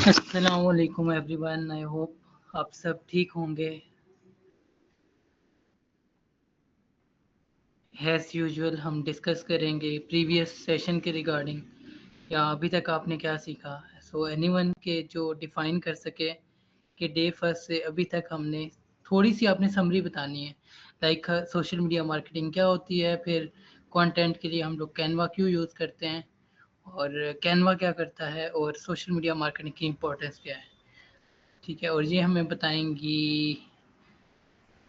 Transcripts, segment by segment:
अस्सलाम वालेकुम everyone, I hope आप सब ठीक होंगे। एज यूजुअल हम डिस्कस करेंगे प्रीवियस सेशन के रिगार्डिंग, या अभी तक आपने क्या सीखा। सो एनीवन के जो डिफाइन कर सके कि डे फर्स्ट से अभी तक हमने थोड़ी सी आपने समरी बतानी है, लाइक सोशल मीडिया मार्केटिंग क्या होती है, फिर कंटेंट के लिए हम लोग कैनवा क्यों यूज़ करते हैं, और कैनवा क्या करता है, और सोशल मीडिया मार्केटिंग की इम्पोर्टेंस क्या है। ठीक है, और ये हमें बताएंगी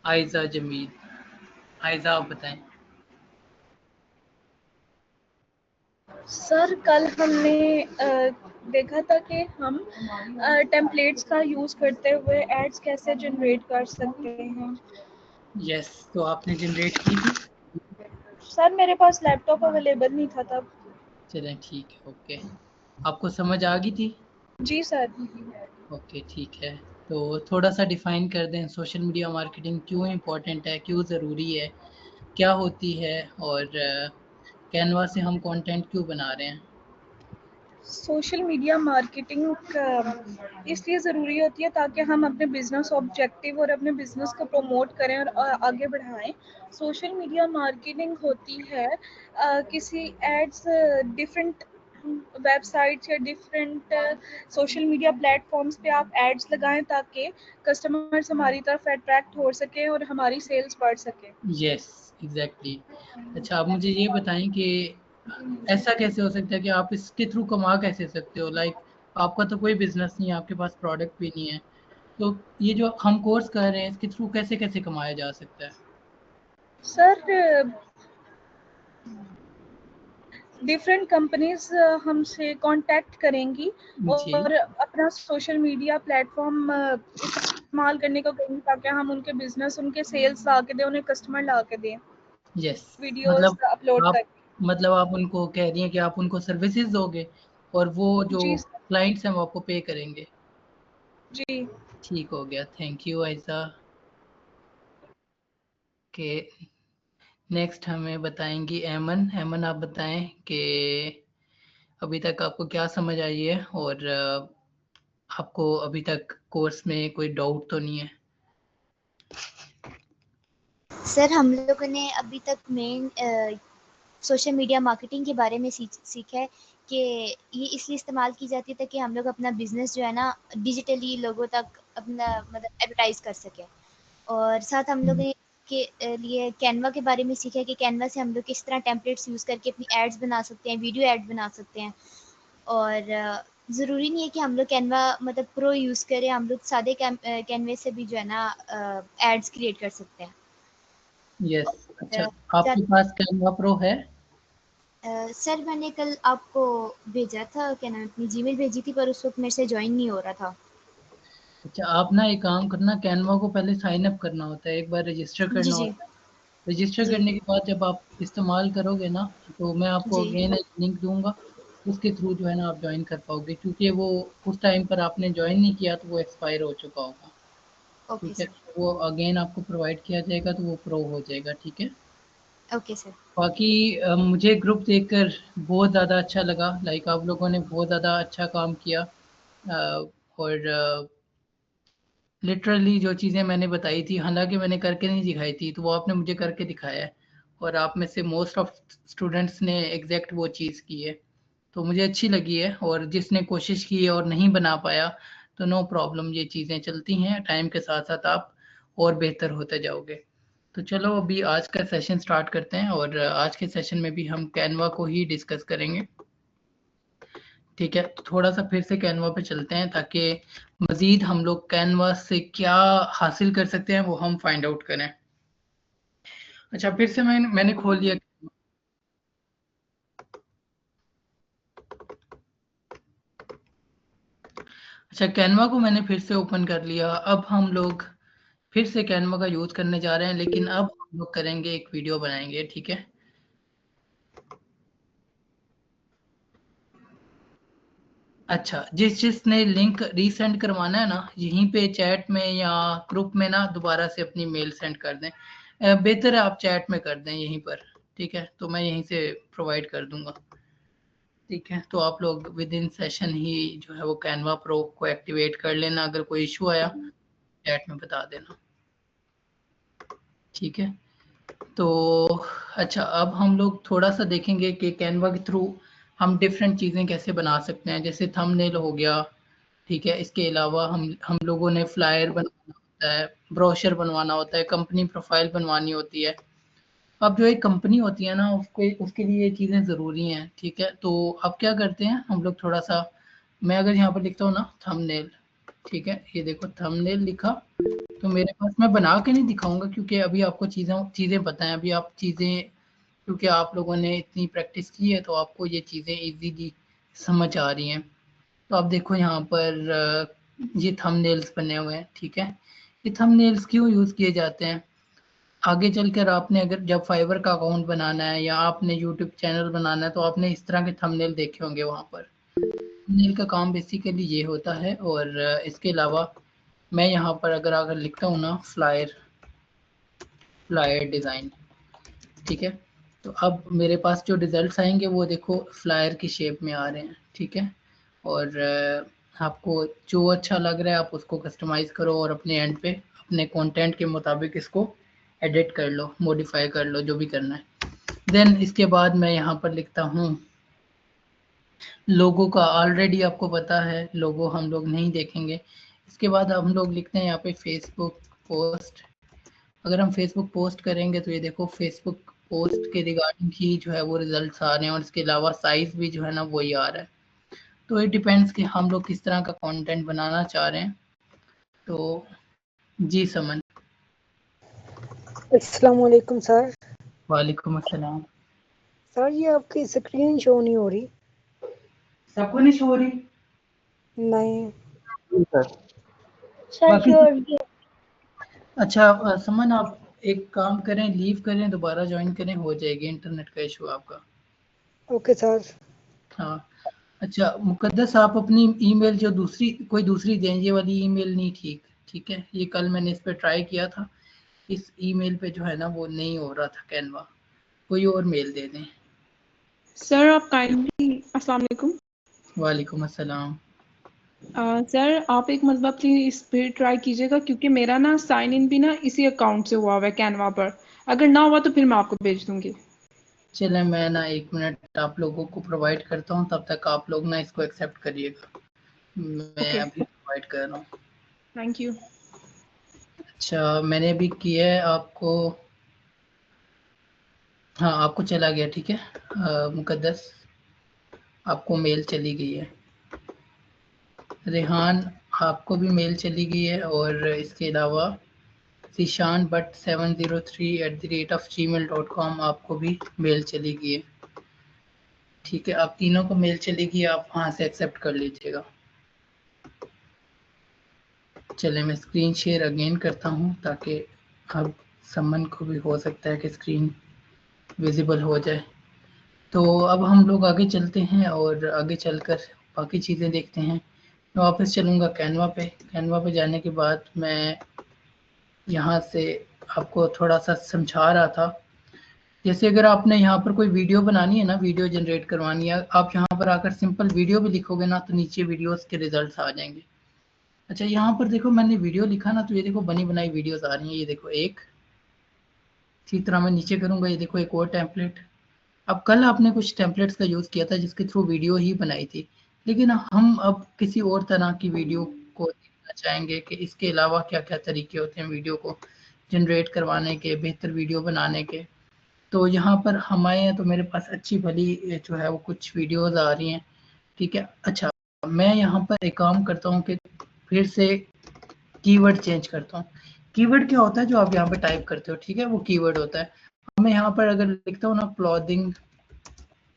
आयज़ा जमील। आयज़ा आप बताएं। सर कल हमने देखा था कि हम टेम्पलेट्स का यूज़ करते हुए एड्स कैसे जनरेट कर सकते हैं। यस, तो आपने जनरेट की थी? सर मेरे पास लैपटॉप अवेलेबल नहीं था तब। चलें ठीक है, ओके। आपको समझ आ गई थी? जी सर। ओके ठीक है। तो थोड़ा सा डिफाइन कर दें, सोशल मीडिया मार्केटिंग क्यों इम्पोर्टेंट है, क्यों ज़रूरी है, क्या होती है, और कैनवा से हम कंटेंट क्यों बना रहे हैं। सोशल मीडिया मार्केटिंग इसलिए ज़रूरी होती है ताकि हम अपने बिजनेस ऑब्जेक्टिव और अपने बिजनेस को प्रमोट करें और आगे बढ़ाएं। सोशल मीडिया मार्केटिंग होती है किसी एड्स डिफरेंट वेबसाइट्स या डिफरेंट सोशल मीडिया प्लेटफॉर्म्स पे आप एड्स लगाएं ताकि कस्टमर्स हमारी तरफ अट्रैक्ट हो सकें और हमारी सेल्स बढ़ सके। Yes, exactly. अच्छा, आप मुझे ये बताएं कि ऐसा कैसे हो सकता है कि आप इसके थ्रू कमा कैसे सकते हो, लाइक आपका तो कोई बिजनेस नहीं है, आपके पास प्रोडक्ट भी नहीं है, तो ये जो हम कोर्स कर रहे हैं इसके थ्रू कैसे कैसे कमाया जा सकता है। सर डिफरेंट कंपनीज हमसे कांटेक्ट करेंगी जी, और अपना सोशल मीडिया प्लेटफॉर्म इस्तेमाल करने को कहेंगे ताकि हम उनके बिजनेस उनके सेल्स ला के दें, उन्हें कस्टमर ला के दें यस। वीडियोस मतलब अपलोड आप करके। आप उनको कह रही हैं कि आप उनको सर्विसेज दोगे और वो जो जी क्लाइंट्स हैं वो आपको पे करेंगे। जी। ठीक हो गया, थैंक यू ऐसा। के नेक्स्ट हमें बताएंगी एमन। एमन आप बताएं कि अभी तक आपको क्या समझ आई है, और आपको अभी तक कोर्स में कोई डाउट तो नहीं है। सर हम लोगों ने अभी तक मेन सोशल मीडिया मार्केटिंग के बारे में सीखा है कि ये इसलिए इस्तेमाल की जाती है ताकि हम लोग अपना बिजनेस जो है ना डिजिटली लोगों तक अपना मतलब एडवर्टाइज कर सकें। और साथ हम लोग के लिए कैनवा के बारे में सीखा है कि कैनवा से हम लोग किस तरह टेम्पलेट्स यूज़ करके अपनी एड्स बना सकते हैं, वीडियो एड बना सकते हैं। और ज़रूरी नहीं है कि हम लोग कैनवा मतलब प्रो यूज़ करें, हम लोग सादे कैनवे से भी जो है ना एड्स क्रिएट कर सकते हैं। यस, अच्छा सर आपके पास कैनवा प्रो है? सर मैंने कल आपको भेजा था, क्या नाम, अपनी जीमेल भेजी थी, पर उस वक्त मेरे से ज्वाइन नहीं हो रहा था। अच्छा, आप ना एक काम करना, कैनवा को पहले साइन अप करना होता है, एक बार रजिस्टर जी करना जी होता है। रजिस्टर जी करने के बाद जब आप इस्तेमाल करोगे ना, तो मैं आपको जी। अगेन एक लिंक दूँगा, उसके थ्रू जो है ना आप जॉइन कर पाओगे, क्योंकि वो उस टाइम पर आपने जॉइन नहीं किया तो वो एक्सपायर हो चुका होगा, ओके ठीक है? सर। तो वो अगेन आपको प्रोवाइड किया जाएगा तो वो प्रो हो जाएगा, ठीक है? Okay sir. बाकी मुझे ग्रुप देखकर बहुत ज़्यादा अच्छा लगा, लाइक आप लोगों ने बहुत ज़्यादा अच्छा काम किया, और लिटरली जो चीज़ें मैंने बताई थी, हालाँकि मैंने करके नहीं दिखाई थी, तो वो आपने मुझे करके दिखाया है, और आप में से मोस्ट ऑफ स्टूडेंट्स ने एग्ज़ैक्ट वो चीज़ की है। तो मुझे अच्छी लगी है, और जिसने कोशिश की है और नहीं बना पाया, तो नो प्रॉब्लम, ये चीज़ें चलती हैं, टाइम के साथ-साथ आप और बेहतर होते जाओगे। तो चलो अभी आज का सेशन स्टार्ट करते हैं, और आज के सेशन में भी हम कैनवा को ही डिस्कस करेंगे। ठीक है, तो थोड़ा-सा फिर से कैनवा पे चलते हैं, ताकि मज़ीद हम लोग कैनवा से क्या हासिल कर सकते हैं वो हम फाइंड आउट करें। अच्छा, फिर से मैंने खोल लिया। अच्छा, कैनवा को मैंने फिर से ओपन कर लिया। अब हम लोग फिर से कैनवा का यूज़ करने जा रहे हैं, लेकिन अब हम लोग करेंगे, एक वीडियो बनाएँगे, ठीक है? अच्छा, जिसने लिंक रीसेंड करवाना है ना, यहीं पे चैट में या ग्रुप में ना दोबारा से अपनी मेल सेंड कर दें। बेहतर है आप चैट में कर दें यहीं पर, ठीक है? तो मैं यहीं से प्रोवाइड कर दूँगा, ठीक है? तो आप लोग विदिन सेशन ही जो है वो कैनवा प्रो को एक्टिवेट कर लेना, अगर कोई इश्यू आया चैट में बता देना, ठीक है? तो अच्छा, अब हम लोग थोड़ा-सा देखेंगे कि कैनवा के थ्रू हम डिफरेंट चीज़ें कैसे बना सकते हैं, जैसे थंबनेल हो गया, ठीक है? इसके अलावा हम लोगों ने फ्लायर बनवाना होता है, ब्रोशर बनवाना होता है, कंपनी प्रोफाइल बनवानी होती है। अब जो एक कंपनी होती है ना, उसको उसके लिए ये चीज़ें ज़रूरी हैं, ठीक है? तो अब क्या करते हैं हम लोग, थोड़ा-सा मैं अगर यहाँ पर लिखता हूँ ना थंबनेल, ठीक है? ये देखो थंबनेल लिखा, तो मेरे पास, मैं बना के नहीं दिखाऊँगा क्योंकि अभी आपको चीज़ें पता हैं, अभी आप चीज़ें, क्योंकि आप लोगों ने इतनी प्रैक्टिस की है, तो आपको ये चीज़ें ईज़िली समझ आ रही हैं। तो आप देखो यहाँ पर ये थंबनेल्स बने हुए हैं, ठीक है? ये थंबनेल्स क्यों यूज़ किए जाते हैं? आगे चलकर आपने अगर जब फाइवर का अकाउंट बनाना है या आपने यूट्यूब चैनल बनाना है, तो आपने इस तरह के थंबनेल देखे होंगे वहाँ पर। थंबनेल का काम बेसिकली ये होता है, और इसके अलावा मैं यहाँ पर अगर लिखता हूँ ना फ्लायर डिज़ाइन, ठीक है? तो अब मेरे पास जो रिज़ल्ट्स आएँगे वो देखो फ्लायर की शेप में आ रहे हैं, ठीक है? और आपको जो अच्छा लग रहा है आप उसको कस्टमाइज़ करो, और अपने एंड पे अपने कंटेंट के मुताबिक इसको एडिट कर लो, मॉडिफ़ाई कर लो, जो भी करना है। देन इसके बाद मैं यहाँ पर लिखता हूँ लोगो का, ऑलरेडी आपको पता है, लोगो हम लोग नहीं देखेंगे। इसके बाद हम लोग लिखते हैं यहाँ पे फेसबुक पोस्ट। अगर हम फेसबुक पोस्ट करेंगे तो ये देखो फेसबुक पोस्ट के रिगार्डिंग ही जो है वो रिजल्ट्स आ रहे हैं, और इसके अलावा साइज़ भी जो है ना वही आ रहा है। तो इट डिपेंड्स कि हम लोग किस तरह का कंटेंट बनाना चाह रहे हैं। तो जी समन। अस्सलाम वालेकुम सर। वालेकुम अस्सलाम। सर ये आपकी स्क्रीन शो नहीं हो रही। सबको नहीं शो हो रही? नहीं सर बाकी क्यों? अच्छा, समन आप एक काम करें, लीव करें, दोबारा ज्वाइन करें, हो जाएगी, इंटरनेट का इशू आपका। Okay sir. हाँ, अच्छा मुकद्दस, आप अपनी ईमेल जो कोई दूसरी दें, ये वाली ईमेल नहीं ठीक, ठीक है? ये कल मैंने इस पे ट्राई किया था, इस ईमेल पे जो है ना वो नहीं हो रहा था कैनवा, कोई और मेल दे दें। सर आप काइंडली, अस्सलाम वालेकुम। वालेकुम अस्सलाम। सर आप एक मरतबा प्लीज इस पे ट्राई कीजिएगा, क्योंकि मेरा ना साइन इन भी ना इसी अकाउंट से हुआ है कैनवा पर। अगर ना हुआ तो फिर मैं आपको भेज दूंगी। चले मैं ना 1 मिनट आप लोगों को प्रोवाइड करता हूँ, तब तक आप लोग ना इसको एक्सेप्ट करिएगा। मैं ओके, अभी प्रोवाइड कर रहा हूँ। Thank you. अच्छा मैंने अभी किया है आपको। हाँ आपको चला गया, ठीक है। मुकद्दस आपको मेल चली गई है। रेहान आपको भी मेल चली गई है, और इसके अलावा ज़ीशान बट 703@gmail.com आपको भी मेल चली गई है। ठीक है, आप तीनों को मेल चली गई, आप वहाँ से एक्सेप्ट कर लीजिएगा। चले मैं स्क्रीन शेयर अगेन करता हूँ, ताकि अब समन को भी हो सकता है कि स्क्रीन विजिबल हो जाए। तो अब हम लोग आगे चलते हैं और आगे चलकर बाकी चीज़ें देखते हैं। मैं वापस चलूँगा कैनवा पे। कैनवा पे जाने के बाद मैं यहाँ से आपको थोड़ा सा समझा रहा था। जैसे अगर आपने यहाँ पर कोई वीडियो बनानी है ना, वीडियो जनरेट करवानी है, आप यहाँ पर आकर सिंपल वीडियो भी लिखोगे ना, तो नीचे वीडियोस के रिजल्ट्स आ जाएंगे। अच्छा यहाँ पर देखो मैंने वीडियो लिखा ना, तो ये देखो बनी बनाई वीडियोस आ रही हैं। ये देखो एक, इसी तरह मैं नीचे करूँगा, ये देखो एक और टेम्पलेट। अब कल आपने कुछ टेम्पलेट्स का यूज़ किया था जिसके थ्रू वीडियो ही बनाई थी, लेकिन हम अब किसी और तरह की वीडियो को देखना चाहेंगे कि इसके अलावा क्या क्या तरीके होते हैं वीडियो को जनरेट करवाने के, बेहतर वीडियो बनाने के। तो यहाँ पर हम आए हैं, तो मेरे पास अच्छी भली जो है वो कुछ वीडियोस आ रही हैं। ठीक है, अच्छा मैं यहाँ पर एक काम करता हूँ कि फिर से कीवर्ड चेंज करता हूँ। कीवर्ड क्या होता है जो आप यहाँ पे टाइप करते हो, ठीक है, वो कीवर्ड होता है। मैं यहाँ पर अगर लिखता हूँ ना क्लॉथिंग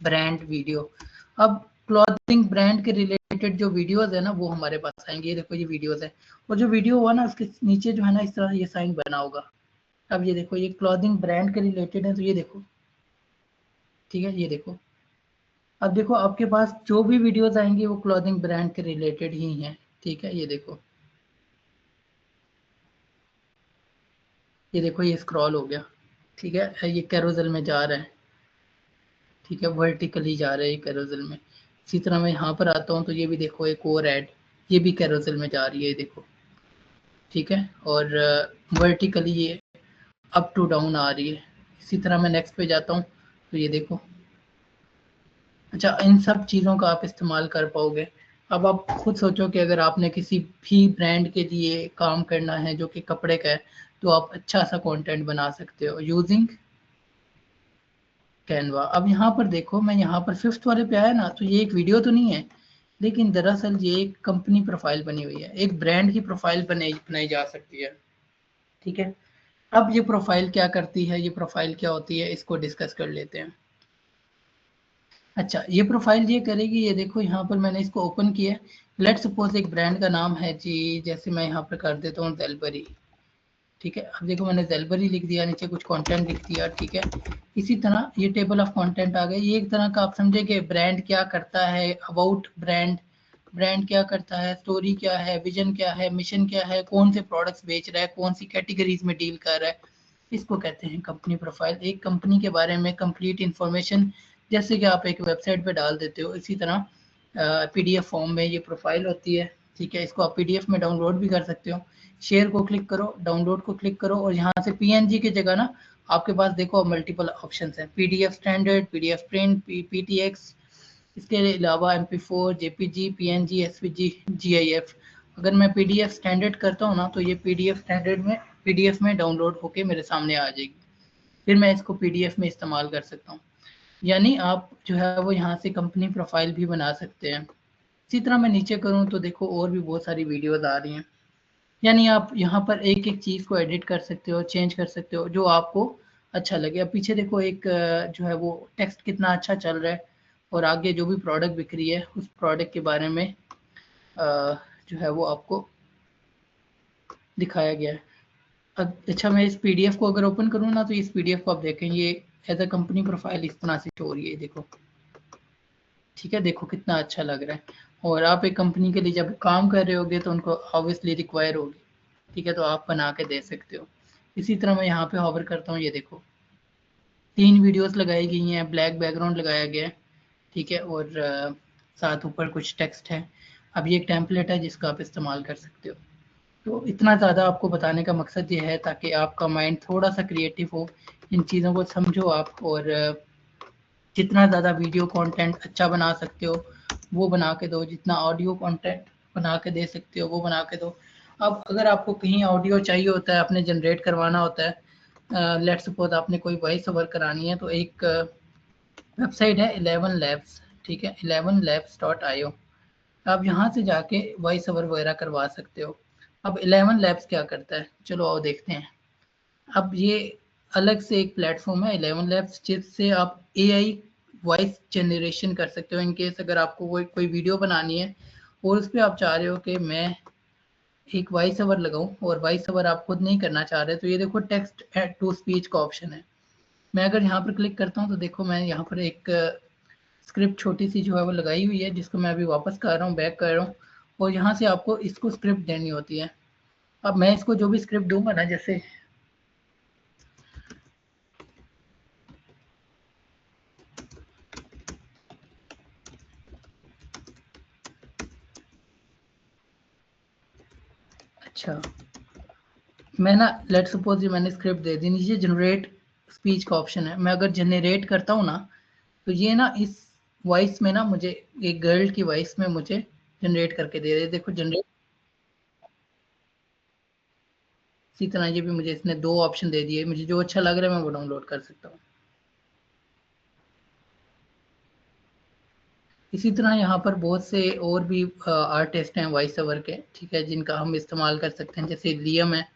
ब्रांड वीडियो, अब क्लॉथिंग ब्रांड के रिलेटेड जो वीडियोस है ना वो हमारे पास आएंगे। ये देखो ये वीडियोस है, और जो वीडियो हुआ ना उसके नीचे जो है ना इस तरह ये साइन बना होगा। अब ये देखो ये क्लॉथिंग ब्रांड के रिलेटेड है, तो ये देखो, ठीक है, ये देखो। अब देखो आपके पास जो भी वीडियोस आएंगे वो क्लॉथिंग ब्रांड के रिलेटेड ही हैं। ठीक है, ये देखो, ये देखो ये स्क्रॉल हो गया। ठीक है, ये कैरोजल में जा रहा है। ठीक है, वर्टिकली जा रहा है ये कैरोजल में। इसी तरह मैं यहाँ पर आता हूँ, तो ये भी देखो एक और ऐड, ये भी कैरोजल में जा रही है, ये देखो। ठीक है, और वर्टिकली ये अप टू डाउन आ रही है। इसी तरह मैं नेक्स्ट पे जाता हूँ, तो ये देखो। अच्छा इन सब चीज़ों का आप इस्तेमाल कर पाओगे। अब आप खुद सोचो कि अगर आपने किसी भी ब्रांड के लिए काम करना है जो कि कपड़े का है, तो आप अच्छा सा कंटेंट बना सकते हो यूजिंग कैनवा। अब यहाँ पर देखो, मैं यहाँ पर 5th वाले पे आया ना, तो ये एक वीडियो तो नहीं है, लेकिन दरअसल ये एक कंपनी प्रोफाइल बनी हुई है, एक ब्रांड की प्रोफाइल बनाई जा सकती है। ठीक है, अब ये प्रोफाइल क्या करती है, ये प्रोफाइल क्या होती है, इसको डिस्कस कर लेते हैं। अच्छा ये प्रोफाइल ये करेगी, ये देखो यहाँ पर मैंने इसको ओपन किया। लेट्स सपोज एक ब्रांड का नाम है जी, जैसे मैं यहाँ पर कर देता हूँ ज़ेलबरी। ठीक है, अब देखो मैंने ज़ेलबरी लिख दिया, नीचे कुछ कंटेंट लिख दिया। ठीक है, इसी तरह ये टेबल ऑफ कंटेंट आ गए। ये एक तरह का आप समझे कि ब्रांड क्या करता है, अबाउट ब्रांड, ब्रांड क्या करता है, स्टोरी क्या है, विजन क्या है, मिशन क्या है, कौन से प्रोडक्ट्स बेच रहा है, कौन सी कैटेगरीज में डील कर रहा है, इसको कहते हैं कंपनी प्रोफाइल। एक कंपनी के बारे में कंप्लीट इन्फॉर्मेशन, जैसे कि आप एक वेबसाइट पे डाल देते हो, इसी तरह पीडीएफ फॉर्म में ये प्रोफाइल होती है। ठीक है, इसको आप पीडीएफ में डाउनलोड भी कर सकते हो। शेयर को क्लिक करो, डाउनलोड को क्लिक करो, और यहाँ से पीएनजी की जगह ना आपके पास देखो मल्टीपल ऑप्शंस हैं, PDF standard, PDF print, PTX, इसके अलावा MP4, JPG, PNG, SVG, GIF. अगर मैं पीडीएफ स्टैंडर्ड करता हूँ ना, तो ये पीडीएफ स्टैंडर्ड में पीडीएफ में डाउनलोड होके मेरे सामने आ जाएगी। फिर मैं इसको पीडीएफ में इस्तेमाल कर सकता हूँ। यानी आप जो है वो यहाँ से कंपनी प्रोफाइल भी बना सकते हैं। इसी तरह मैं नीचे करूँ तो देखो और भी बहुत सारी वीडियोस आ रही हैं। यानी आप यहाँ पर एक एक चीज़ को एडिट कर सकते हो, चेंज कर सकते हो जो आपको अच्छा लगे। अब पीछे देखो एक जो है वो टेक्स्ट कितना अच्छा चल रहा है, और आगे जो भी प्रोडक्ट बिक रही है उस प्रोडक्ट के बारे में जो है वो आपको दिखाया गया है। अच्छा मैं इस पीडीएफ को अगर ओपन करूँ ना, तो इस पीडीएफ को आप देखें, ये एज अ कंपनी प्रोफाइल इस तरह से शो हो रही है, देखो। ठीक है, देखो कितना अच्छा लग रहा है। और आप एक कंपनी के लिए जब काम कर रहे होगे तो उनको ऑब्वियसली रिक्वायर होगी। ठीक है, तो आप बना के दे सकते हो। इसी तरह मैं यहाँ पे हॉवर करता हूँ, ये देखो 3 वीडियोस लगाई गई हैं, ब्लैक बैकग्राउंड लगाया गया है। ठीक है, और साथ ऊपर कुछ टेक्स्ट है। अब ये एक टेम्पलेट है जिसका आप इस्तेमाल कर सकते हो। तो इतना ज़्यादा आपको बताने का मकसद ये है ताकि आपका माइंड थोड़ा सा क्रिएटिव हो, इन चीज़ों को समझो आप, और जितना ज़्यादा वीडियो कंटेंट अच्छा बना सकते हो वो बना के दो, जितना ऑडियो कंटेंट बना के दे सकते हो वो बना के दो। अब अगर आपको कहीं ऑडियो चाहिए होता है, आपने जनरेट करवाना होता है, लेट्स सपोज आपने कोई वॉइस ओवर करानी है, तो एक वेबसाइट है 11 Labs, ठीक है, 11 Labs.io। आप यहाँ से जाके वॉइस ओवर वगैरह करवा सकते हो। अब 11 Labs क्या करता है, चलो आओ देखते हैं। अब ये अलग से एक प्लेटफॉर्म है 11 Labs, जिससे आप AI वॉइस जनरेशन कर सकते हो। इनकेस अगर आपको कोई वीडियो बनानी है और उस पर आप चाह रहे हो कि मैं एक वॉइस ओवर लगाऊं और वॉइस ओवर आप खुद नहीं करना चाह रहे, तो ये देखो टेक्स्ट टू स्पीच का ऑप्शन है। मैं अगर यहाँ पर क्लिक करता हूँ तो देखो मैं यहाँ पर एक स्क्रिप्ट छोटी सी जो है वो लगाई हुई है, जिसको मैं अभी वापस कर रहा हूँ, बैक कर रहा हूँ, और यहाँ से आपको इसको स्क्रिप्ट देनी होती है। अब मैं इसको जो भी स्क्रिप्ट दूंगा ना, जैसे अच्छा, मैं ना लेट्स सपोज ये मैंने स्क्रिप्ट दे दी, नीचे जनरेट स्पीच का ऑप्शन है। मैं अगर जनरेट करता हूँ ना, तो ये ना इस वॉइस में ना मुझे एक गर्ल की वॉइस में मुझे जनरेट करके दे रहे। देखो जनरेट, इसी तरह ये भी मुझे इसने 2 ऑप्शन दे दिए। मुझे जो अच्छा लग रहा है मैं वो डाउनलोड कर सकता हूँ। इसी तरह यहाँ पर बहुत से और भी आर्टिस्ट हैं वॉइस ओवर के, ठीक है, जिनका हम इस्तेमाल कर सकते हैं, जैसे लियम है।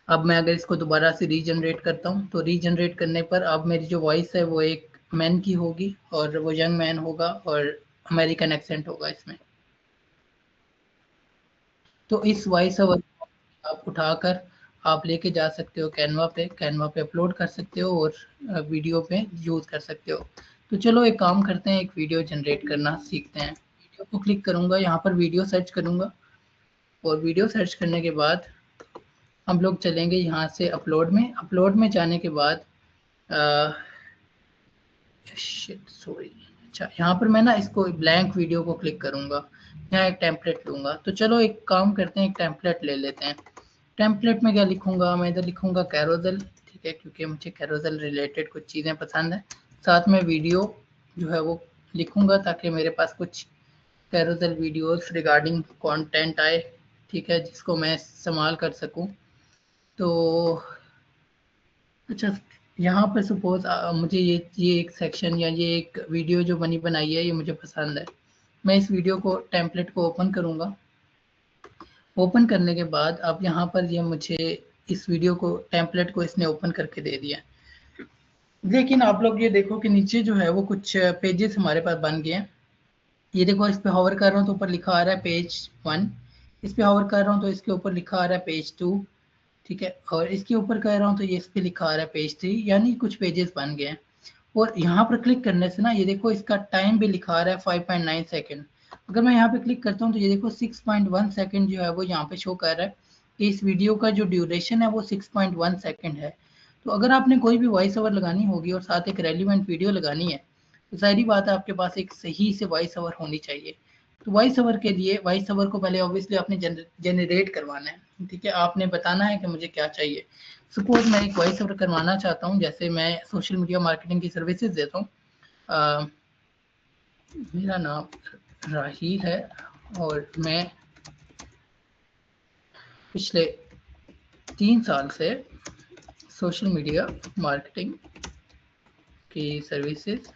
अब मैं अगर इसको दोबारा से रीजनरेट करता हूँ, तो रीजनरेट करने पर अब मेरी जो वॉइस है वो एक मैन की होगी, और वो यंग मैन होगा और अमेरिकन एक्सेंट होगा इसमें। तो इस वॉइस ओवर आप उठाकर आप लेके जा सकते हो कैनवा पे अपलोड कर सकते हो और वीडियो पे यूज़ कर सकते हो। तो चलो एक काम करते हैं, एक वीडियो जनरेट करना सीखते हैं। वीडियो को क्लिक करूँगा, यहाँ पर वीडियो सर्च करूँगा, और वीडियो सर्च करने के बाद हम लोग चलेंगे यहाँ से अपलोड में। अपलोड में जाने के बाद सॉरी, अच्छा यहाँ पर मैं ना इसको ब्लैंक वीडियो को क्लिक करूँगा, यहाँ एक टेम्पलेट लूँगा। तो चलो एक काम करते हैं, एक टेम्पलेट ले लेते हैं। टेम्पलेट में क्या लिखूँगा, मैं इधर लिखूँगा कैरोसेल, ठीक है, क्योंकि मुझे कैरोसेल रिलेटेड कुछ चीज़ें पसंद है। साथ में वीडियो जो है वो लिखूँगा, ताकि मेरे पास कुछ कैरोसेल वीडियोस रिगार्डिंग कंटेंट आए, ठीक है, जिसको मैं इस्तेमाल कर सकूँ। तो अच्छा, यहाँ पर सपोज मुझे ये एक सेक्शन या ये एक वीडियो जो बनी बनाई है ये मुझे पसंद है। मैं इस वीडियो को टेम्पलेट को ओपन करूँगा। ओपन करने के बाद अब यहाँ पर ये मुझे इस वीडियो को टेम्पलेट को इसने ओपन करके दे दिया। लेकिन आप लोग ये देखो कि नीचे जो है वो कुछ पेजेस हमारे पास बन गए हैं। ये देखो, इस पे हॉवर कर रहा हूँ तो ऊपर लिखा आ रहा है पेज 1, इस पे हॉवर कर रहा हूँ तो इसके ऊपर लिखा आ रहा है पेज 2, ठीक है, और इसके ऊपर कर रहा हूँ तो ये इस पे लिखा आ रहा है पेज 3, यानी कुछ पेजेस बन गए हैं। और यहाँ पर क्लिक करने से ना ये देखो इसका टाइम भी लिखा आ रहा है 5.9 सेकेंड। अगर मैं यहाँ पे क्लिक करता हूँ तो ये देखो 6.1 सेकेंड जो है वो यहाँ पे शो कर रहा है कि इस वीडियो का जो ड्यूरेशन है वो 6.1 सेकेंड है। तो अगर आपने कोई भी वॉइस ओवर लगानी होगी और साथ एक रेलिवेंट वीडियो लगानी है, तो जाहिर बात है आपके पास एक सही से वॉइस ओवर होनी चाहिए। तो वॉइस ओवर के लिए वॉइस ओवर को पहले ऑब्वियसली आपने जनरेट करवाना है, ठीक है, आपने बताना है कि मुझे क्या चाहिए। सपोज मैं एक वॉइस ओवर करवाना चाहता हूँ, जैसे मैं सोशल मीडिया मार्केटिंग की सर्विसेज देता हूँ। मेरा नाम राही है और मैं पिछले 3 साल से सोशल मीडिया मार्केटिंग की सर्विसेज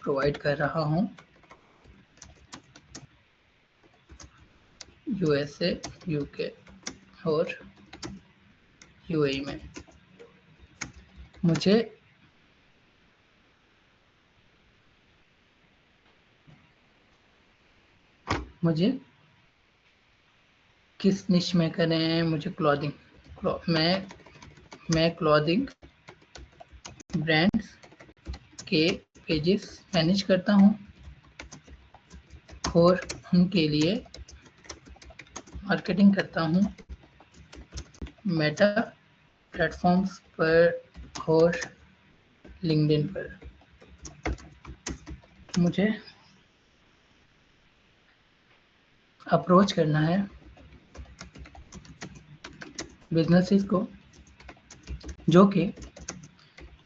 प्रोवाइड कर रहा हूँ USA, UK और UAE में। मुझे किस निश में करें, मुझे क्लॉथिंग मैं क्लॉथिंग ब्रांड्स के पेजेस मैनेज करता हूँ और उनके लिए मार्केटिंग करता हूँ मेटा प्लेटफॉर्म्स पर और लिंक्डइन पर। मुझे अप्रोच करना है बिजनेसेस को जो कि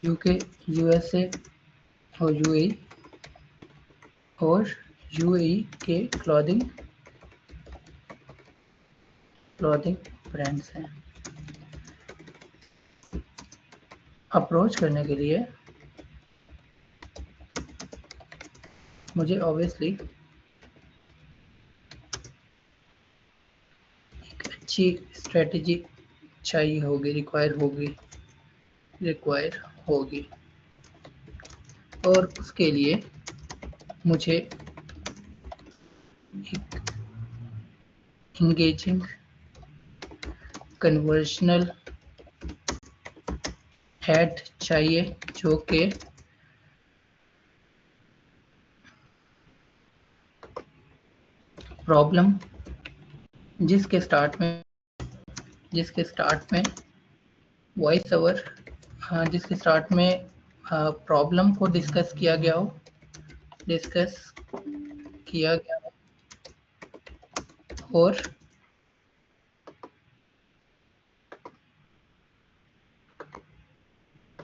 UK, यूएसए और यूएई और यूएई के क्लॉथिंग ब्रांड्स हैं। अप्रोच करने के लिए मुझे ऑब्वियसली एक अच्छी स्ट्रेटजी चाहिए होगी, रिक्वायर होगी और उसके लिए मुझे एक इंगेजिंग कन्वर्शनल ऐड चाहिए जो कि प्रॉब्लम जिसके स्टार्ट में वॉइस ओवर जिसके स्टार्ट में प्रॉब्लम को डिस्कस किया गया हो और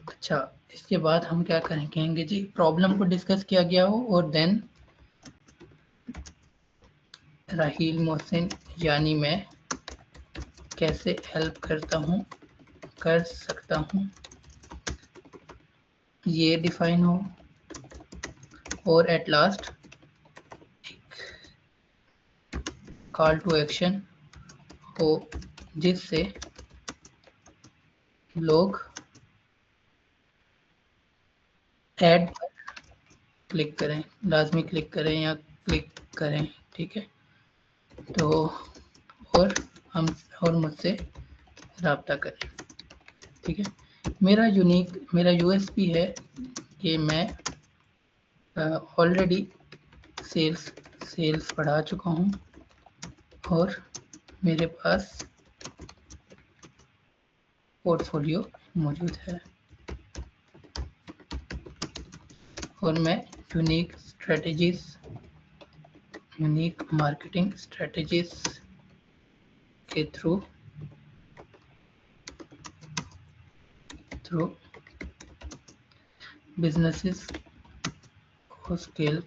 अच्छा, इसके बाद हम क्या कहेंगे जी, प्रॉब्लम को डिस्कस किया गया हो और देन राहील मोहसिन यानी मैं कैसे हेल्प कर सकता हूँ ये डिफाइन हो और at last call to action हो जिससे लोग ऐड क्लिक करें, लाजमी क्लिक करें या क्लिक करें, ठीक है। तो और हम और मुझसे रब्ता करें, ठीक है। मेरा यूएसपी है कि मैं ऑलरेडी सेल्स बढ़ा चुका हूँ और मेरे पास पोर्टफोलियो मौजूद है और मैं यूनिक मार्केटिंग स्ट्रेटजीज के थ्रू बिजनेसेस को स्केल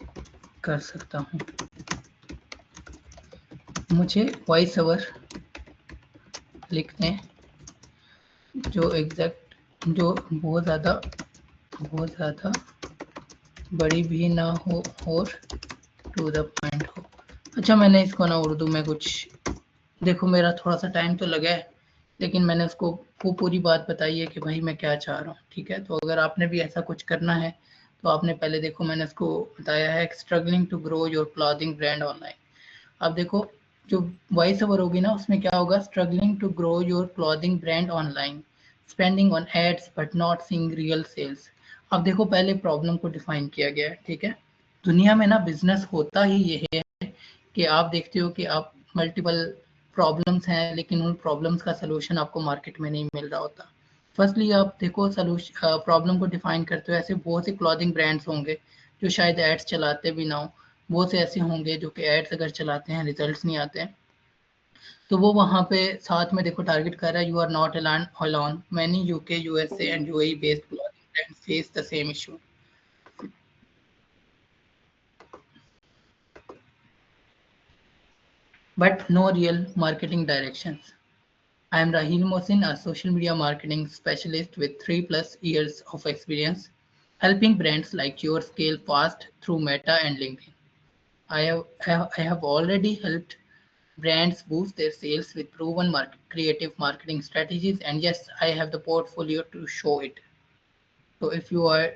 कर सकता हूँ। मुझे वॉइस ओवर लिखने जो बहुत ज़्यादा बड़ी भी ना हो और टू द पॉइंट हो। अच्छा, मैंने इसको ना उर्दू में कुछ, देखो मेरा थोड़ा सा टाइम तो लगा है लेकिन मैंने उसको वो पूरी बात बताई है कि भाई मैं क्या चाह रहा हूँ, ठीक है। तो अगर आपने भी ऐसा कुछ करना है तो आपने पहले देखो मैंने उसको बताया है struggling to grow your clothing brand online. अब देखो जो वॉइस ओवर होगी ना उसमें क्या होगा, struggling to grow your clothing brand online, spending on ads but not seeing real sales. अब देखो पहले प्रॉब्लम को डिफाइन किया गया है, ठीक है। दुनिया में ना बिजनेस होता ही ये है कि आप देखते हो कि आप मल्टीपल प्रॉब्लम्स हैं लेकिन उन प्रॉब्लम्स का सलूशन आपको मार्केट में नहीं मिल रहा होता। फर्स्टली आप देखो प्रॉब्लम को डिफाइन करते हो, ऐसे बहुत से क्लॉथिंग ब्रांड्स होंगे जो शायद एड्स चलाते भी ना हो, बहुत से ऐसे होंगे जो कि एड्स अगर चलाते हैं रिजल्ट्स नहीं आते हैं, तो वो वहाँ पे साथ में देखो टारगेट कर रहा है, you are not alone, many UK USA and UAE based clothing brands face the same issue. But no real marketing directions. I am Rahil Mohsin, a social media marketing specialist with 3+ years of experience helping brands like yours scale fast through Meta and LinkedIn. I have already helped brands boost their sales with proven creative marketing strategies, and yes, I have the portfolio to show it. So if you are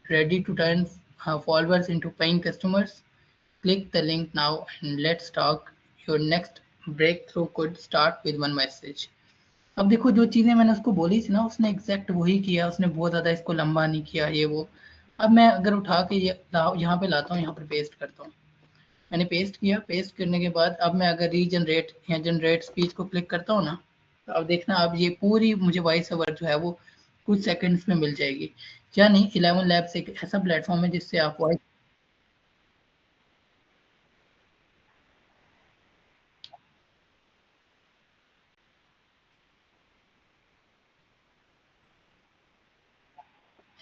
ready to turn followers into paying customers, click the link now and let's talk. Your next breakthrough could start with one message. अब देखो जो चीजें मैंने उसको बोली थी ना उसने एग्जैक्ट वही किया, उसने बहुत ज्यादा इसको लंबा नहीं किया ये वो। अब मैं अगर उठा के यहाँ पे लाता हूँ, यहाँ पर पेस्ट करता हूँ, मैंने पेस्ट किया, पेस्ट करने के बाद अब मैं अगर रीजनरेट या जनरेट स्पीच को क्लिक करता हूँ ना, तो अब देखना अब ये पूरी मुझे वॉइस ओवर जो है वो कुछ सेकंड्स में मिल जाएगी। यानी 11 लैब्स एक ऐसा प्लेटफॉर्म है जिससे आप वॉइस,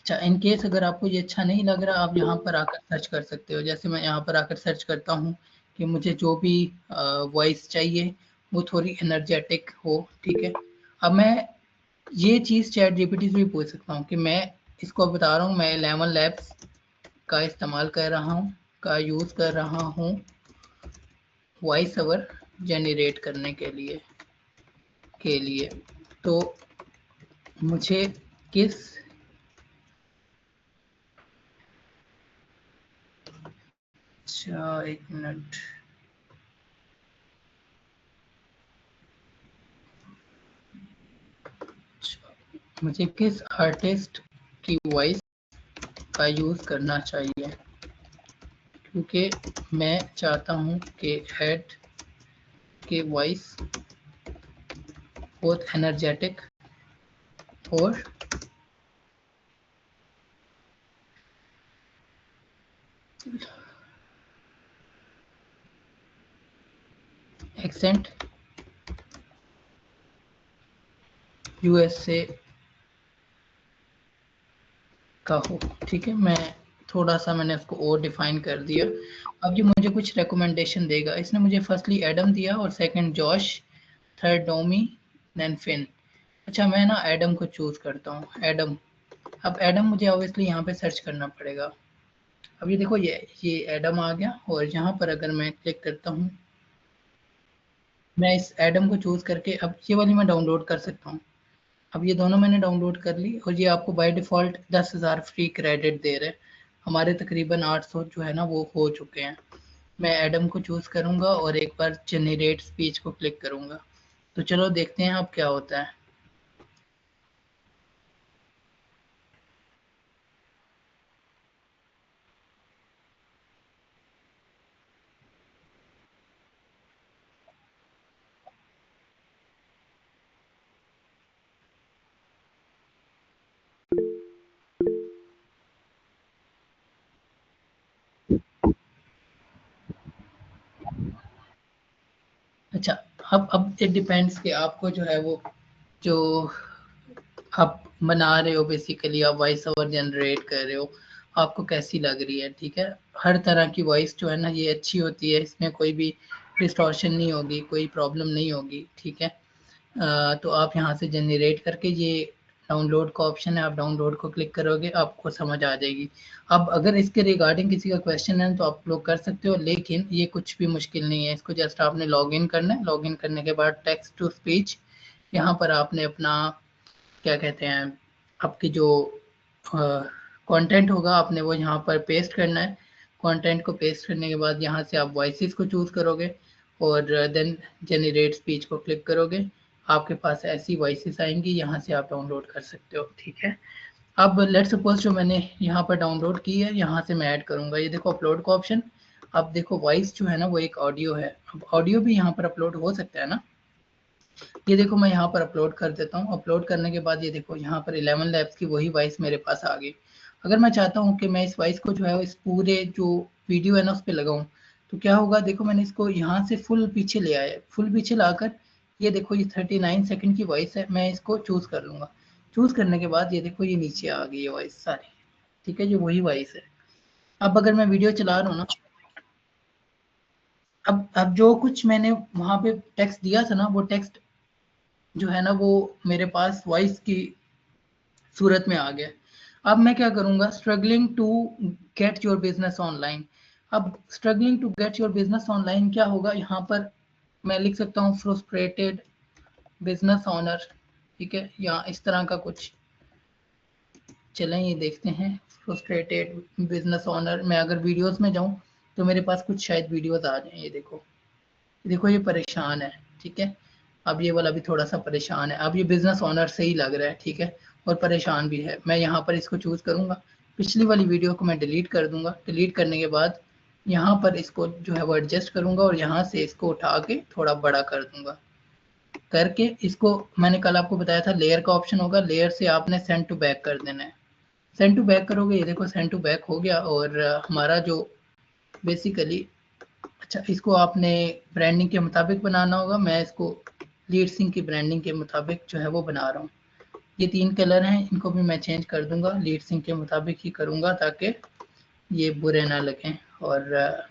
अच्छा, इन केस अगर आपको ये अच्छा नहीं लग रहा, आप यहाँ पर आकर सर्च कर सकते हो। जैसे मैं यहाँ पर आकर सर्च करता हूँ कि मुझे जो भी वॉइस चाहिए वो थोड़ी एनर्जेटिक हो, ठीक है। अब मैं ये चीज़ चैट जीपीटी से भी पूछ सकता हूँ कि मैं इसको बता रहा हूँ, मैं 11 लैब्स का इस्तेमाल कर रहा हूँ, का यूज़ कर रहा हूँ वॉइस ओवर जनरेट करने के लिए तो मुझे किस अच्छा एक मिनट, मुझे किस आर्टिस्ट की वॉइस का यूज़ करना चाहिए, क्योंकि मैं चाहता हूँ कि हेड के वॉइस बहुत एनर्जेटिक और एक्सेंट यूएसए का हो, ठीक है। मैं थोड़ा सा मैंने उसको और डिफाइन कर दिया। अब ये मुझे कुछ रिकमेंडेशन देगा। इसने मुझे फर्स्टली एडम दिया और second Josh, third Domi, then Fin. अच्छा, मैं ना एडम को चूज करता हूँ, एडम। अब एडम मुझे ऑब्वियसली यहाँ पे सर्च करना पड़ेगा। अब ये देखो, ये एडम आ गया और यहाँ पर अगर मैं क्लिक करता हूँ, मैं इस एडम को चूज करके अब ये वाली मैं डाउनलोड कर सकता हूँ। अब ये दोनों मैंने डाउनलोड कर ली और ये आपको बाय डिफ़ॉल्ट 10,000 फ्री क्रेडिट दे रहे हैं। हमारे तकरीबन 800 जो है ना वो हो चुके हैं। मैं एडम को चूज़ करूँगा और एक बार जनरेट स्पीच को क्लिक करूँगा। तो चलो देखते हैं अब क्या होता है। अच्छा, अब इट डिपेंड्स कि आपको जो है वो जो आप बना रहे हो, बेसिकली आप वॉइस ओवर जनरेट कर रहे हो, आपको कैसी लग रही है, ठीक है। हर तरह की वॉइस जो है ना ये अच्छी होती है, इसमें कोई भी डिस्टॉर्शन नहीं होगी, कोई प्रॉब्लम नहीं होगी, ठीक है। तो आप यहाँ से जनरेट करके ये डाउनलोड का ऑप्शन है, आप डाउनलोड को क्लिक करोगे आपको समझ आ जाएगी। अब अगर इसके रिगार्डिंग किसी का क्वेश्चन है तो आप लोग कर सकते हो, लेकिन ये कुछ भी मुश्किल नहीं है। इसको जस्ट आपने लॉगिन करना है, लॉगिन करने के बाद टेक्स्ट टू स्पीच, यहाँ पर आपने अपना क्या कहते हैं, आपकी जो कंटेंट होगा आपने वो यहाँ पर पेस्ट करना है। कंटेंट को पेस्ट करने के बाद यहाँ से आप वॉइसेस को चूज़ करोगे और देन जनरेट स्पीच को क्लिक करोगे। आपके पास ऐसी वॉइसेस आएंगी, यहाँ से आप डाउनलोड कर सकते हो, ठीक है। अब लेट्स सपोज जो मैंने यहाँ पर डाउनलोड की है, यहाँ से मैं ऐड करूँगा। ये देखो अपलोड का ऑप्शन। अब देखो वॉइस जो है ना वो एक ऑडियो है, अब ऑडियो भी यहाँ पर अपलोड हो सकता है ना। ये देखो मैं यहाँ पर अपलोड कर देता हूँ। अपलोड करने के बाद ये देखो यहाँ पर 11 लैब्स की वही वॉइस मेरे पास आ गई। अगर मैं चाहता हूँ कि मैं इस वॉइस को जो है इस पूरे जो वीडियो है ना उस पर लगाऊं, तो क्या होगा, देखो मैंने इसको यहाँ से फुल पीछे ले आया। फुल पीछे लाकर ये देखो ये 39 सेकंड की वॉइस है, मैं इसको चूज कर लूंगा। चूज करने के बाद ये देखो ये नीचे आ गई ये वॉइस सारी, ठीक है, जो वही वॉइस है। अब अगर मैं वीडियो चला रहा हूँ ना, अब जो कुछ मैंने वहां पे टेक्स्ट दिया था ना, वो टेक्स्ट जो है ना वो मेरे पास वॉइस की सूरत में आ गया। अब मैं क्या करूंगा, struggling to get your business online. अब struggling to get your business online क्या होगा, यहाँ पर मैं लिख सकता हूँ फ्रस्ट्रेटेड बिजनेस ऑनर, ठीक है, या इस तरह का कुछ। चलें ये देखते हैं, फ्रस्ट्रेटेड बिजनेस ऑनर। मैं अगर वीडियोस में जाऊं तो मेरे पास कुछ शायद वीडियोस आ जाएं। ये देखो ये परेशान है, ठीक है। अब ये वाला भी थोड़ा सा परेशान है। अब ये बिजनेस ओनर से ही लग रहा है, ठीक है, और परेशान भी है। मैं यहाँ पर इसको चूज करूंगा, पिछली वाली वीडियो को मैं डिलीट कर दूंगा। डिलीट करने के बाद यहाँ पर इसको जो है वो एडजस्ट करूंगा और यहाँ से इसको उठा के थोड़ा बड़ा कर दूंगा। करके इसको मैंने कल आपको बताया था लेयर का ऑप्शन होगा, लेयर से आपने सेंड टू बैक कर देना है। सेंड टू बैक करोगे, ये देखो सेंड टू बैक हो गया। और हमारा जो बेसिकली, अच्छा इसको आपने ब्रांडिंग के मुताबिक बनाना होगा। मैं इसको लीड सिंह की ब्रांडिंग के मुताबिक जो है वो बना रहा हूँ। ये 3 कलर हैं, इनको भी मैं चेंज कर दूंगा, लीड सिंक के मुताबिक ही करूंगा ताकि ये बुरे ना लगें। और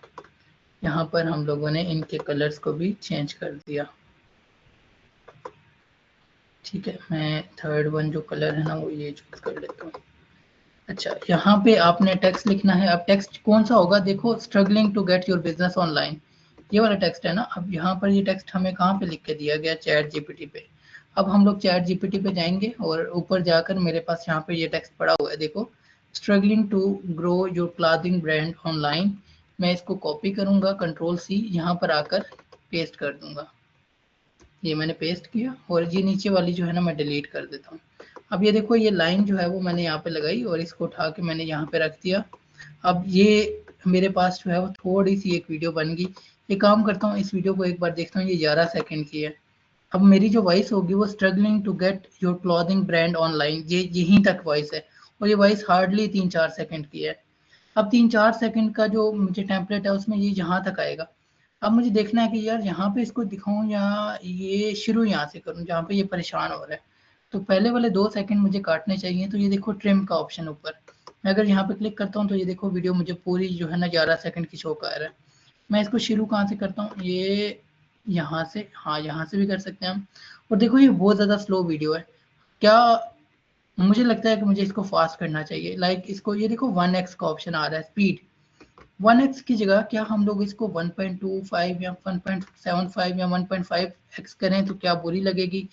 यहाँ पर हम लोगों ने इनके कलर्स को भी चेंज कर दिया। ठीक है, मैं थर्ड वन जो कलर है ना वो ये चूज कर लेता हूँ। अच्छा, यहाँ पे आपने टेक्स्ट लिखना है। अब टेक्स्ट कौन सा होगा, देखो, struggling to get your business online, ये वाला टेक्स्ट है ना। अब यहाँ पर ये टेक्स्ट हमें कहाँ पे लिख के दिया गया, चैट जीपीटी पे। अब हम लोग चैट जीपीटी पे जाएंगे और ऊपर जाकर मेरे पास यहाँ पे ये टेक्स्ट पड़ा हुआ है, देखो, struggling to grow your clothing brand online. मैं इसको कॉपी करूंगा, कंट्रोल-C, यहाँ पर आकर पेस्ट कर दूंगा। ये मैंने पेस्ट किया और ये नीचे वाली जो है ना मैं डिलीट कर देता हूँ। अब ये देखो, ये लाइन जो है वो मैंने यहाँ पे लगाई और इसको उठा के मैंने यहाँ पे रख दिया। अब ये मेरे पास जो है वो थोड़ी सी एक वीडियो बन गई। ये काम करता हूँ, इस वीडियो को एक बार देखता हूँ, ये 11 सेकंड की है। अब मेरी जो वॉइस होगी वो struggling to get your clothing brand online, ये यहीं तक वॉइस है और ये वॉइस हार्डली 3-4 सेकंड की है। अब 3-4 सेकंड का जो मुझे टेम्पलेट है उसमें ये यहाँ तक आएगा। अब मुझे देखना है कि यार यहाँ पे इसको दिखाऊं या ये शुरू यहाँ से करूं जहाँ पे ये परेशान हो रहा है। तो पहले वाले 2 सेकंड मुझे काटने चाहिए, तो ये देखो ट्रिम का ऑप्शन ऊपर, मैं अगर यहाँ पे क्लिक करता हूँ तो ये देखो वीडियो मुझे पूरी जो है ना 11 सेकंड की शो कर रहा है। मैं इसको शुरू कहाँ से करता हूँ, ये यहाँ से, हाँ यहाँ से भी कर सकते हैं हम। और देखो ये बहुत ज़्यादा स्लो वीडियो है, क्या मुझे लगता है कि मुझे इसको फास्ट करना चाहिए। लाइक इसको, ये देखो 1x का ऑप्शन आ रहा है, स्पीड 1x की जगह क्या हम लोग इसको 1.25 या 1.75 या 1.5x करें तो क्या बुरी लगेगी।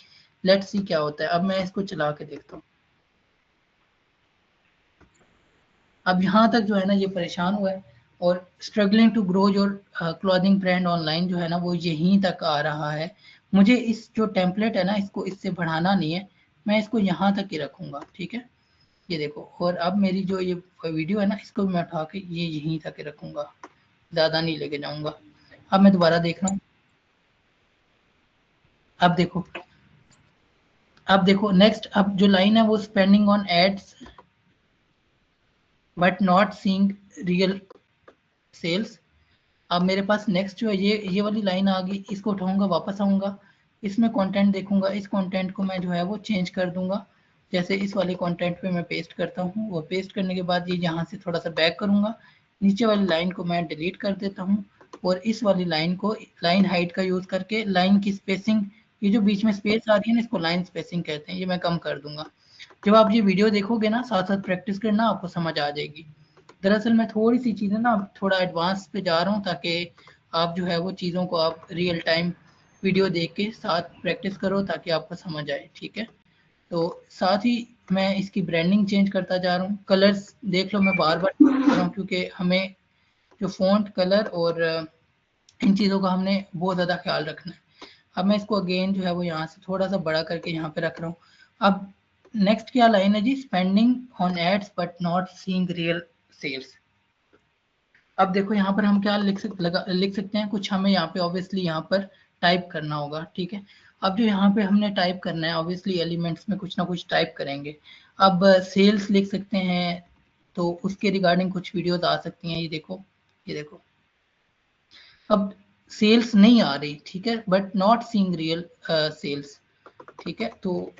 लेट्स सी क्या होता है। अब मैं इसको चला के देखता हूँ। अब यहाँ तक जो है ना ये परेशान हुआ है और struggling to grow your clothing brand online जो है ना वो यहीं तक आ रहा है। मुझे इस जो टेम्पलेट है ना इसको इससे बढ़ाना नहीं है, मैं इसको यहाँ तक ही रखूंगा। ठीक है, ये देखो। और अब मेरी जो ये वीडियो है ना इसको भी मैं उठा के ये यहीं तक रखूंगा, ज़्यादा नहीं लेके जाऊंगा। अब मैं दोबारा देख रहा हूँ। अब देखो नेक्स्ट, अब जो लाइन है वो spending on ads but not seeing real sales. अब मेरे पास नेक्स्ट जो है ये वाली लाइन आ गई, इसको उठाऊंगा, वापस आऊंगा, इसमें कंटेंट देखूंगा, इस कंटेंट को मैं जो है वो चेंज कर दूंगा। जैसे इस वाले कंटेंट पे मैं पेस्ट करता हूँ, वो पेस्ट करने के बाद ये यहाँ से थोड़ा सा बैक करूंगा, नीचे वाली लाइन को मैं डिलीट कर देता हूँ और इस वाली लाइन को लाइन हाइट का यूज करके लाइन की स्पेसिंग, ये जो बीच में स्पेस आ रही है ना इसको लाइन स्पेसिंग कहते हैं, ये मैं कम कर दूंगा। जब आप ये वीडियो देखोगे ना साथ साथ प्रैक्टिस करना, आपको समझ आ जाएगी। दरअसल मैं थोड़ी सी चीज़ें ना थोड़ा एडवांस पे जा रहा हूँ ताकि आप जो है वो चीज़ों को आप रियल टाइम वीडियो देख के साथ प्रैक्टिस करो ताकि आपको समझ आए। ठीक है, तो साथ ही मैं इसकी ब्रांडिंग चेंज करता जा रहा हूँ। कलर्स देख लो, मैं बार बार कर रहा हूँ क्योंकि हमें जो फ़ॉन्ट कलर और इन चीज़ों का हमने बहुत ज़्यादा ख्याल रखना है। अब मैं इसको अगेन जो है वो यहाँ से थोड़ा सा बड़ा करके यहाँ पे रख रहा हूँ। अब नेक्स्ट क्या लाइन है जी, spending on ads but not seeing real sales. अब देखो यहाँ पर हम क्या लिख सकते हैं, कुछ हमें यहाँ पे ऑब्वियसली यहाँ पर टाइप करना होगा। ठीक है, अब जो यहाँ पे हमने टाइप करना है ऑब्वियसली एलिमेंट्स में कुछ ना कुछ टाइप करेंगे। अब सेल्स लिख सकते हैं, तो उसके रिगार्डिंग कुछ वीडियोस आ सकती हैं। ये देखो अब सेल्स नहीं आ रही, ठीक है, but not seeing real sales. ठीक है, तो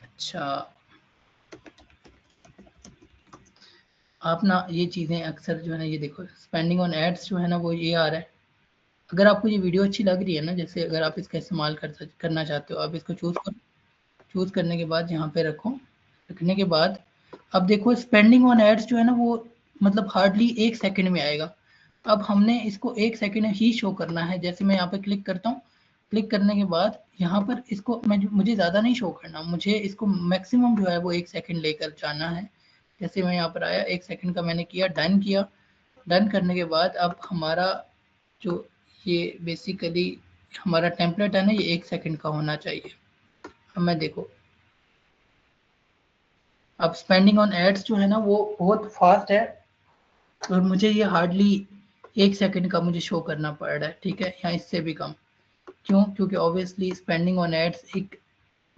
अच्छा, आप ना ये चीज़ें अक्सर जो है ना, ये देखो स्पेंडिंग ऑन एड्स जो है ना वो ये आ रहा है। अगर आपको ये वीडियो अच्छी लग रही है ना, जैसे अगर आप इसका इस्तेमाल करना चाहते हो, आप इसको चूज़ करो, चूज़ करने के बाद यहाँ पे रखो, रखने के बाद अब देखो स्पेंडिंग ऑन एड्स जो है ना वो मतलब हार्डली 1 सेकंड में आएगा। अब हमने इसको 1 सेकंड में ही शो करना है। जैसे मैं यहाँ पे क्लिक करता हूँ, क्लिक करने के बाद यहाँ पर इसको मुझे ज़्यादा नहीं शो करना, मुझे इसको मैक्सिमम जो है वो 1 सेकंड लेकर जाना है। जैसे मैं यहाँ पर आया, 1 सेकंड का मैंने किया, डन किया। डन करने के बाद अब हमारा जो ये बेसिकली हमारा टेम्पलेट है ना ये 1 सेकंड का होना चाहिए। अब मैं देखो, अब स्पेंडिंग ऑन एड्स जो है ना वो बहुत फास्ट है और मुझे ये हार्डली 1 सेकंड का मुझे शो करना पड़ रहा है। ठीक है, या इससे भी कम। क्यों? क्योंकि ऑब्वियसली स्पेंडिंग ऑन एड्स एक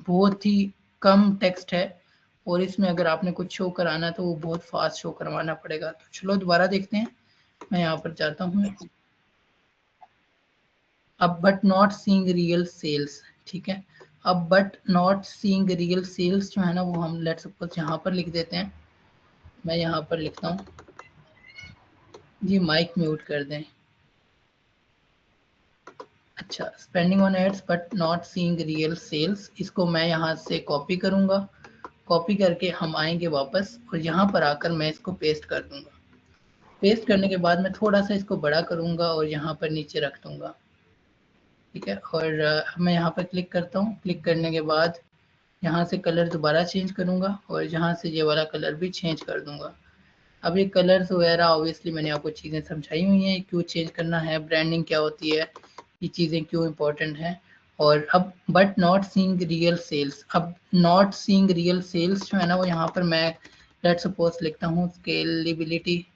बहुत ही कम टेक्स्ट है और इसमें अगर आपने कुछ शो कराना है तो वो बहुत फास्ट शो करवाना पड़ेगा। तो चलो दोबारा देखते हैं, मैं यहाँ पर जाता हूँ। अब but not seeing real sales, ठीक है। अब but not seeing real sales जो है ना वो हम लेट्स सपोज यहाँ पर लिख देते हैं। मैं यहाँ पर लिखता हूँ जी, माइक म्यूट कर दें। अच्छा, spending on ads but not seeing real sales, इसको मैं यहाँ से कॉपी करूँगा। कॉपी करके हम आएंगे वापस और यहाँ पर आकर मैं इसको पेस्ट कर दूंगा। पेस्ट करने के बाद मैं थोड़ा सा इसको बड़ा करूँगा और यहाँ पर नीचे रख दूँगा, ठीक है। और मैं यहाँ पर क्लिक करता हूँ। क्लिक करने के बाद यहाँ से कलर दोबारा चेंज करूँगा और यहाँ से ये वाला कलर भी चेंज कर दूँगा। अब ये कलर्स वगैरह ऑब्वियसली मैंने आपको चीज़ें समझाई हुई हैं, क्यों चेंज करना है, ब्रांडिंग क्या होती है, ये चीज़ें क्यों इम्पोर्टेंट हैं। और अब but not seeing real sales, अब नॉट सीइंग रियल सेल्स जो है ना वो यहाँ पर मैं लेट्स सपोज लिखता हूँ स्केलेबिलिटी,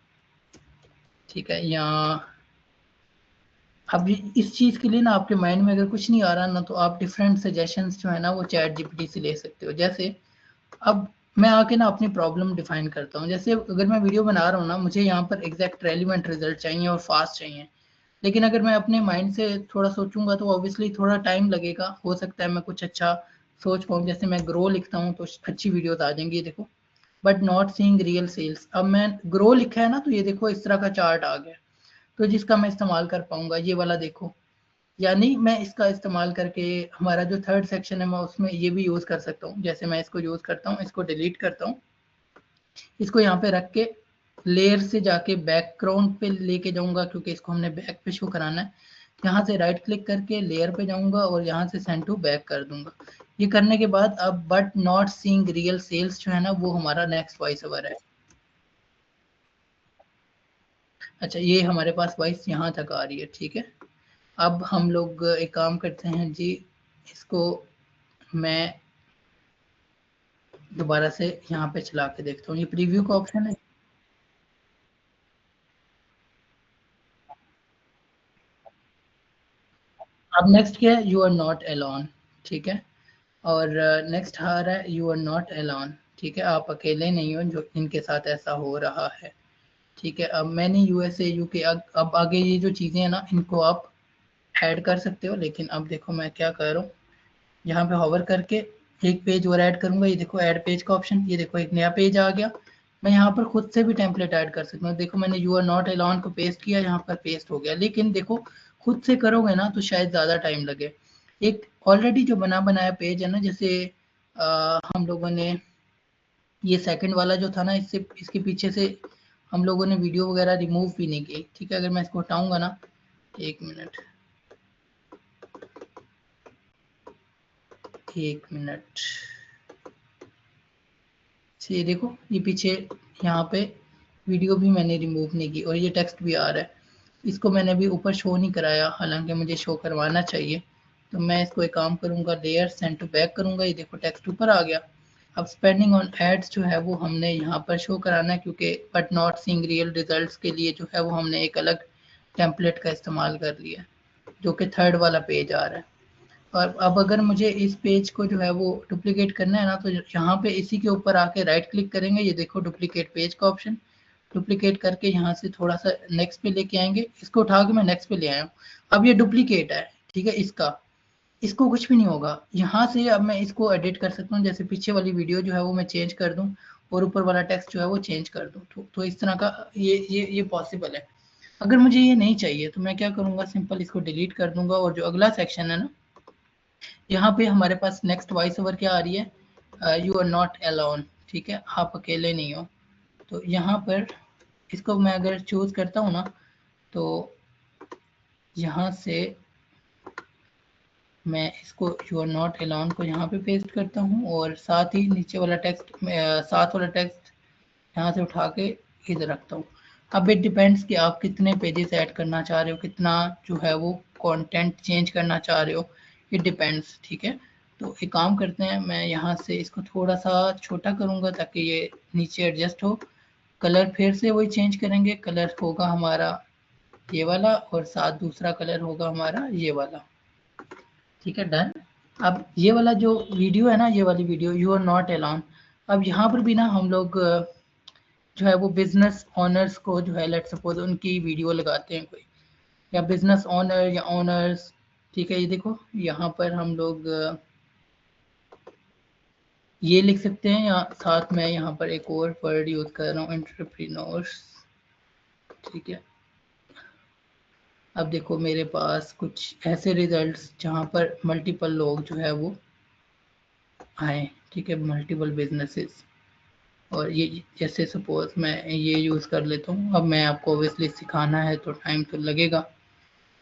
ठीक है। या अब इस चीज़ के लिए ना आपके माइंड में अगर कुछ नहीं आ रहा ना तो आप डिफरेंट सजेशंस जो है ना वो चैट जीपीटी से ले सकते हो। जैसे अब मैं आके ना अपनी प्रॉब्लम डिफाइन करता हूँ। जैसे अगर मैं वीडियो बना रहा हूँ ना, मुझे यहाँ पर एग्जैक्ट रेलिवेंट रिजल्ट चाहिए और फास्ट चाहिए, लेकिन अगर मैं अपने माइंड से थोड़ा सोचूंगा तो ऑब्वियसली थोड़ा टाइम लगेगा। हो सकता है मैं कुछ अच्छा सोच पाऊँ। जैसे मैं ग्रो लिखता हूँ तो अच्छी वीडियोस आ जाएंगी, देखो। But not seeing real sales, अब मैं ग्रो लिखा है ना तो ये देखो इस तरह का चार्ट आ गया, तो जिसका मैं इस्तेमाल कर पाऊंगा ये वाला देखो। यानी मैं इसका इस्तेमाल करके हमारा जो थर्ड सेक्शन है मैं उसमें ये भी यूज़ कर सकता हूँ। जैसे मैं इसको यूज़ करता हूँ, इसको डिलीट करता हूँ, इसको यहाँ पे रख के लेयर से जाके बैकग्राउंड पे लेके जाऊंगा क्योंकि इसको हमने बैक पे शो कराना है। यहाँ से राइट क्लिक करके लेयर पे जाऊंगा और यहाँ से सेंड टू बैक कर दूंगा। ये करने के बाद अब but not seeing real sales जो है ना वो हमारा नेक्स्ट वॉइस ओवर है। अच्छा, ये हमारे पास वॉइस यहाँ तक आ रही है, ठीक है। अब हम लोग एक काम करते हैं जी, इसको मैं दोबारा से यहाँ पे चला के देखता हूँ। ये प्रीव्यू का ऑप्शन है। अब नेक्स्ट क्या है, यू आर नॉट अलोन, ठीक है। और नेक्स्ट आ रहा है यू आर नॉट अलोन, ठीक है। आप अकेले नहीं हो जो इनके साथ ऐसा हो रहा है, ठीक है। अब मैंने यूएसए यूके, अब आगे ये जो चीज़ें हैं ना इनको आप ऐड कर सकते हो। लेकिन अब देखो मैं क्या कर रहा हूँ, यहाँ पे होवर करके एक पेज और ऐड करूंगा। ये देखो ऐड पेज का ऑप्शन, ये देखो एक नया पेज आ गया। मैं यहाँ पर खुद से भी टेम्पलेट ऐड कर सकता हूँ। देखो मैंने यू आर नॉट अलोन को पेस्ट किया, यहाँ पर पेस्ट हो गया। लेकिन देखो खुद से करोगे ना तो शायद ज़्यादा टाइम लगे। एक ऑलरेडी जो बना बनाया पेज है ना, जैसे हम लोगों ने ये सेकंड वाला जो था ना, इससे इसके पीछे से हम लोगों ने वीडियो वगैरह रिमूव भी नहीं की, ठीक है। अगर मैं इसको हटाऊंगा ना, एक मिनट, ये देखो ये पीछे यहाँ पे वीडियो भी मैंने रिमूव नहीं की और ये टेक्स्ट भी आ रहा है। इसको मैंने अभी ऊपर शो नहीं कराया, हालांकि मुझे शो करवाना चाहिए। तो मैं इसको एक काम करूँगा, लेयर सेंड टू बैक करूँगा, ये देखो टेक्स्ट ऊपर आ गया। अब स्पेंडिंग ऑन एड्स जो है वो हमने यहाँ पर शो कराना है, क्योंकि but not seeing real results के लिए जो है वो हमने एक अलग टेम्पलेट का इस्तेमाल कर लिया, जो कि थर्ड वाला पेज आ रहा है। और अब अगर मुझे इस पेज को जो है वो डुप्लीकेट करना है ना, तो यहाँ पे इसी के ऊपर आके राइट क्लिक करेंगे, ये देखो डुप्लीकेट पेज का ऑप्शन। डुप्लीकेट करके यहाँ से थोड़ा सा नेक्स्ट पे लेके आएंगे, इसको उठा के मैं नेक्स्ट पे ले आया हूँ। अब ये डुप्लीकेट है, ठीक है। इसको कुछ भी नहीं होगा। यहाँ से अब मैं इसको एडिट कर सकता हूँ, जैसे पीछे वाली वीडियो जो है वो मैं चेंज कर दूँ और ऊपर वाला टेक्स्ट जो है वो चेंज कर दूँ। तो इस तरह का ये पॉसिबल है। अगर मुझे ये नहीं चाहिए तो मैं क्या करूँगा, सिंपल इसको डिलीट कर दूंगा। और जो अगला सेक्शन है ना, यहाँ पे हमारे पास नेक्स्ट वॉइस ओवर क्या आ रही है, यू आर नॉट अलोन, ठीक है। आप अकेले नहीं हो। तो यहाँ पर इसको मैं अगर चूज करता हूँ ना, तो यहाँ से मैं इसको यू आर नॉट अलोन को यहाँ पे पेस्ट करता हूँ और साथ ही नीचे वाला टेक्स्ट, साथ वाला टेक्स्ट यहाँ से उठा के इधर रखता हूँ। अब इट डिपेंड्स कि आप कितने पेजेस ऐड करना चाह रहे हो, कितना जो है वो कंटेंट चेंज करना चाह रहे हो, इट डिपेंड्स, ठीक है। तो एक काम करते हैं, मैं यहाँ से इसको थोड़ा सा छोटा करूँगा ताकि ये नीचे एडजस्ट हो। कलर फिर से वही चेंज करेंगे, कलर होगा हमारा ये वाला और साथ दूसरा कलर होगा हमारा ये वाला, ठीक है, डन। अब ये वाला जो वीडियो है ना, ये वाली video you are not alone, अब यहाँ पर भी ना हम लोग जो है वो बिजनेस ऑनर्स को जो है लेट्स सपोज उनकी वीडियो लगाते हैं कोई, या बिजनेस ऑनर या ऑनर्स ठीक है। ये देखो यहाँ पर हम लोग ये लिख सकते हैं, या साथ में यहाँ पर एक और वर्ड यूज कर रहा हूँ, एंटरप्रेन्योर्स। ठीक है। अब देखो मेरे पास कुछ ऐसे रिजल्ट्स जहाँ पर मल्टीपल लोग जो है वो आए। ठीक है, मल्टीपल बिजनेसेस। और ये जैसे सपोज मैं ये यूज़ कर लेता हूँ। अब मैं आपको ओबियसली सिखाना है तो टाइम तो लगेगा,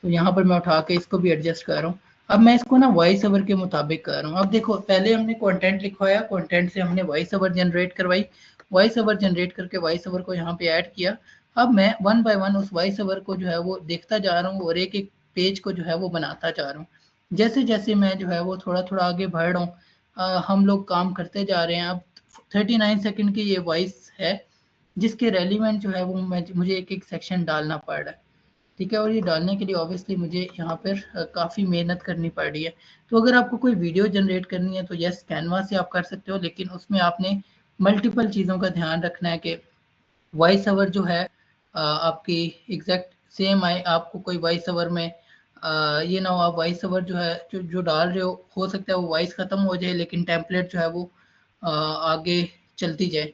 तो यहाँ पर मैं उठा के इसको भी एडजस्ट कर रहा हूँ। अब मैं इसको ना वॉइस ओवर के मुताबिक कर रहा हूँ। अब देखो पहले हमने कंटेंट लिखवाया, कंटेंट से हमने वॉइस ओवर जनरेट करवाई, वॉइस ओवर जनरेट करके वॉइस ओवर को यहाँ पे ऐड किया। अब मैं वन बाय वन उस वॉइस ओवर को जो है वो देखता जा रहा हूँ और एक एक पेज को जो है वो बनाता जा रहा हूँ। जैसे जैसे मैं जो है वो थोड़ा थोड़ा आगे बढ़ रहा हूँ, हम लोग काम करते जा रहे हैं। अब 39 सेकंड की ये वॉइस है जिसके रेलिवेंट जो है वो मुझे एक एक सेक्शन डालना पड़ रहा है। ठीक है, और ये डालने के लिए ऑब्वियसली मुझे यहाँ पर काफ़ी मेहनत करनी पड़ रही है। तो अगर आपको कोई वीडियो जनरेट करनी है तो यस कैनवा से आप कर सकते हो, लेकिन उसमें आपने मल्टीपल चीज़ों का ध्यान रखना है कि वॉइस ओवर जो है आपकी एग्जैक्ट सेम आए। आपको कोई वॉइस ओवर में ये ना हो आप वॉइस ओवर जो है जो डाल रहे हो सकता है वो वॉइस ख़त्म हो जाए लेकिन टेम्पलेट जो है वो आगे चलती जाए,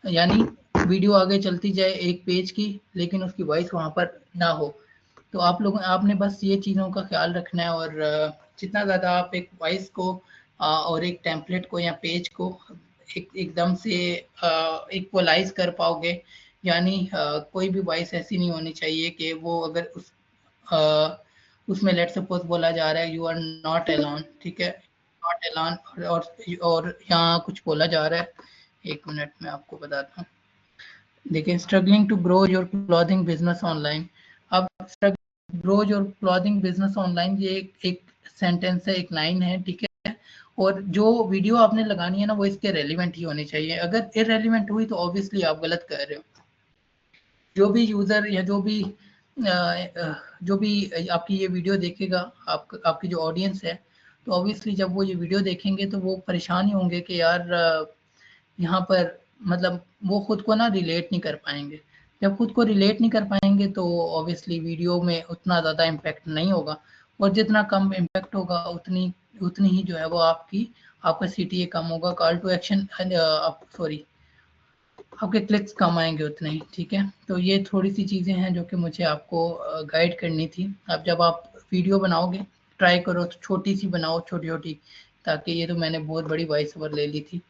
यानी वीडियो आगे चलती जाए एक पेज की लेकिन उसकी वॉइस वहाँ पर ना हो। तो आप लोग आपने बस ये चीज़ों का ख्याल रखना है, और जितना ज़्यादा आप एक वॉइस को और एक टेम्पलेट को या पेज को एकदम से इक्वलाइज कर पाओगे, यानी कोई भी वॉइस ऐसी नहीं होनी चाहिए कि वो अगर उसमें लेट सपोज बोला जा रहा है यू आर नॉट अलोन। ठीक है, नॉट अलोन, और यहाँ कुछ बोला जा रहा है, एक मिनट में आपको बताता हूँ। देखिए, struggling to grow your clothing business online. अब grow your clothing business online, ये एक सेंटेंस है, एक लाइन है। ठीक है, और जो वीडियो आपने लगानी है ना वो इसके रेलिवेंट ही होनी चाहिए। अगर इरेलीवेंट हुई तो ऑब्वियसली आप गलत कर रहे हो। जो भी यूज़र या जो भी आपकी ये वीडियो देखेगा, आपकी जो ऑडियंस है, तो ऑब्वियसली जब वो ये वीडियो देखेंगे तो वो परेशान ही होंगे कि यार यहाँ पर मतलब वो खुद को ना रिलेट नहीं कर पाएंगे। जब खुद को रिलेट नहीं कर पाएंगे तो ऑब्वियसली वीडियो में उतना ज़्यादा इम्पैक्ट नहीं होगा, और जितना कम इम्पैक्ट होगा उतनी उतनी ही जो है वो आपका CTA कम होगा, कॉल टू एक्शन सॉरी आपके क्लिक्स कम आएंगे उतने ही। ठीक है, तो ये थोड़ी सी चीज़ें हैं जो कि मुझे आपको गाइड करनी थी। अब जब आप वीडियो बनाओगे ट्राई करो तो छोटी सी बनाओ, छोटी छोटी, ताकि ये तो मैंने बहुत बड़ी वॉइस ओवर ले ली थी।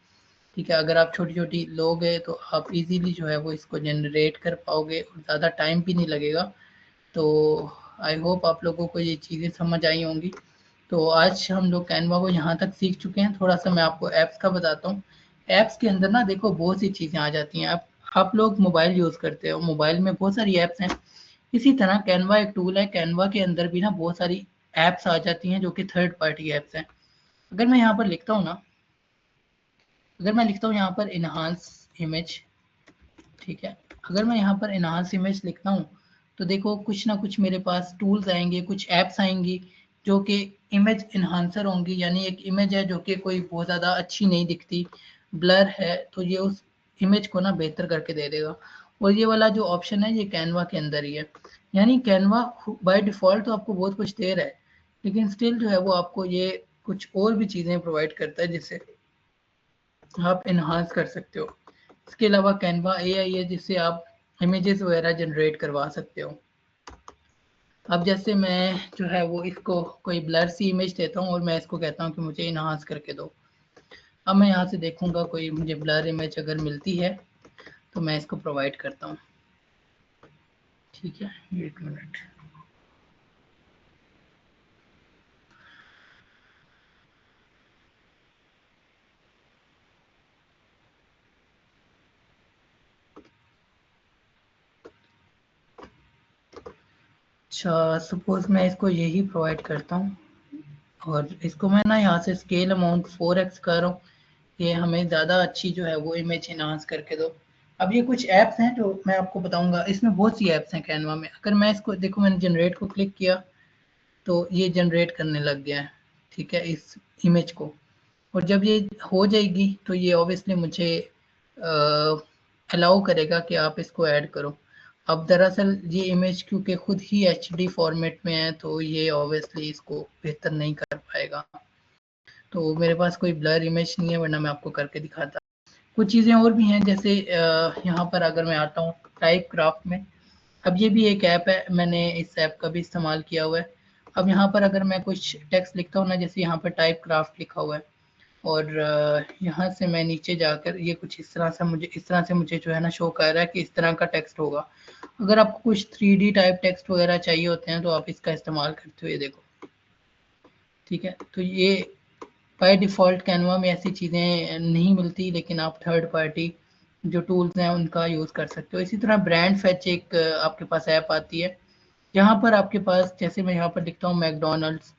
ठीक है, अगर आप छोटी छोटी लोगे तो आप इजीली जो है वो इसको जनरेट कर पाओगे और ज़्यादा टाइम भी नहीं लगेगा। तो आई होप आप लोगों को ये चीज़ें समझ आई होंगी। तो आज हम लोग कैनवा को यहाँ तक सीख चुके हैं। थोड़ा सा मैं आपको ऐप्स का बताता हूँ। ऐप्स के अंदर ना देखो बहुत सी चीज़ें आ जाती हैं। आप लोग मोबाइल यूज़ करते हो, मोबाइल में बहुत सारी ऐप्स हैं। इसी तरह कैनवा एक टूल है, कैनवा के अंदर भी ना बहुत सारी ऐप्स आ जाती हैं जो कि थर्ड पार्टी ऐप्स हैं। अगर मैं यहाँ पर लिखता हूँ ना, अगर मैं लिखता हूँ यहाँ पर इनहांस इमेज, ठीक है, अगर मैं यहाँ पर इनहांस इमेज लिखता हूँ तो देखो कुछ ना कुछ मेरे पास टूल्स आएंगे, कुछ ऐप्स आएंगी जो कि इमेज इन्हांसर होंगी। यानी एक इमेज है जो कि कोई बहुत ज़्यादा अच्छी नहीं दिखती, ब्लर है, तो ये उस इमेज को ना बेहतर करके दे देगा। और ये वाला जो ऑप्शन है ये कैनवा के अंदर ही है। यानी कैनवा बाय डिफ़ॉल्ट तो आपको बहुत कुछ दे रहा है, लेकिन स्टिल जो है वो आपको ये कुछ और भी चीज़ें प्रोवाइड करता है जिससे आप इन्हांस कर सकते हो। इसके अलावा कैनवा AI है जिससे आप इमेजेस वगैरह जनरेट करवा सकते हो। अब जैसे मैं जो है वो इसको कोई ब्लर सी इमेज देता हूँ और मैं इसको कहता हूँ कि मुझे इन्हांस करके दो। अब मैं यहाँ से देखूंगा कोई मुझे ब्लर इमेज अगर मिलती है तो मैं इसको प्रोवाइड करता हूँ। ठीक है, एक मिनट। अच्छा, सपोज मैं इसको यही प्रोवाइड करता हूँ और इसको मैं ना यहाँ से स्केल अमाउंट 4x कर रहा हूँ। ये हमें ज़्यादा अच्छी जो है वो इमेज इन्हांस करके दो। अब ये कुछ ऐप्स हैं जो मैं आपको बताऊंगा, इसमें बहुत सी ऐप्स हैं कैनवा में। अगर मैं इसको देखो, मैंने जनरेट को क्लिक किया तो ये जनरेट करने लग गया है। ठीक है, इस इमेज को, और जब ये हो जाएगी तो ये ऑब्वियसली मुझे अलाउ करेगा कि आप इसको ऐड करो। अब दरअसल ये इमेज क्योंकि खुद ही HD फॉर्मेट में है तो ये ऑब्वियसली इसको बेहतर नहीं कर पाएगा। तो मेरे पास कोई ब्लर इमेज नहीं है, वरना मैं आपको करके दिखाता। कुछ चीज़ें और भी हैं, जैसे यहाँ पर अगर मैं आता हूँ टाइप क्राफ्ट में, अब ये भी एक ऐप है, मैंने इस ऐप का भी इस्तेमाल किया हुआ है। अब यहाँ पर अगर मैं कुछ टेक्स्ट लिखता हूँ ना, जैसे यहाँ पर टाइप क्राफ्ट लिखा हुआ है, और यहाँ से मैं नीचे जाकर ये कुछ इस तरह से मुझे जो है ना शो कर रहा है कि इस तरह का टेक्स्ट होगा। अगर आपको कुछ 3D टाइप टेक्स्ट वगैरह चाहिए होते हैं तो आप इसका इस्तेमाल करते हो, ये देखो, ठीक है। तो ये बाय डिफ़ॉल्ट कैनवा में ऐसी चीज़ें नहीं मिलती, लेकिन आप थर्ड पार्टी जो टूल्स हैं उनका यूज़ कर सकते हो। इसी तरह ब्रांड फैच एक आपके पास ऐप आती है, जहाँ पर आपके पास, जैसे मैं यहाँ पर लिखता हूँ मैकडॉनल्ड्स,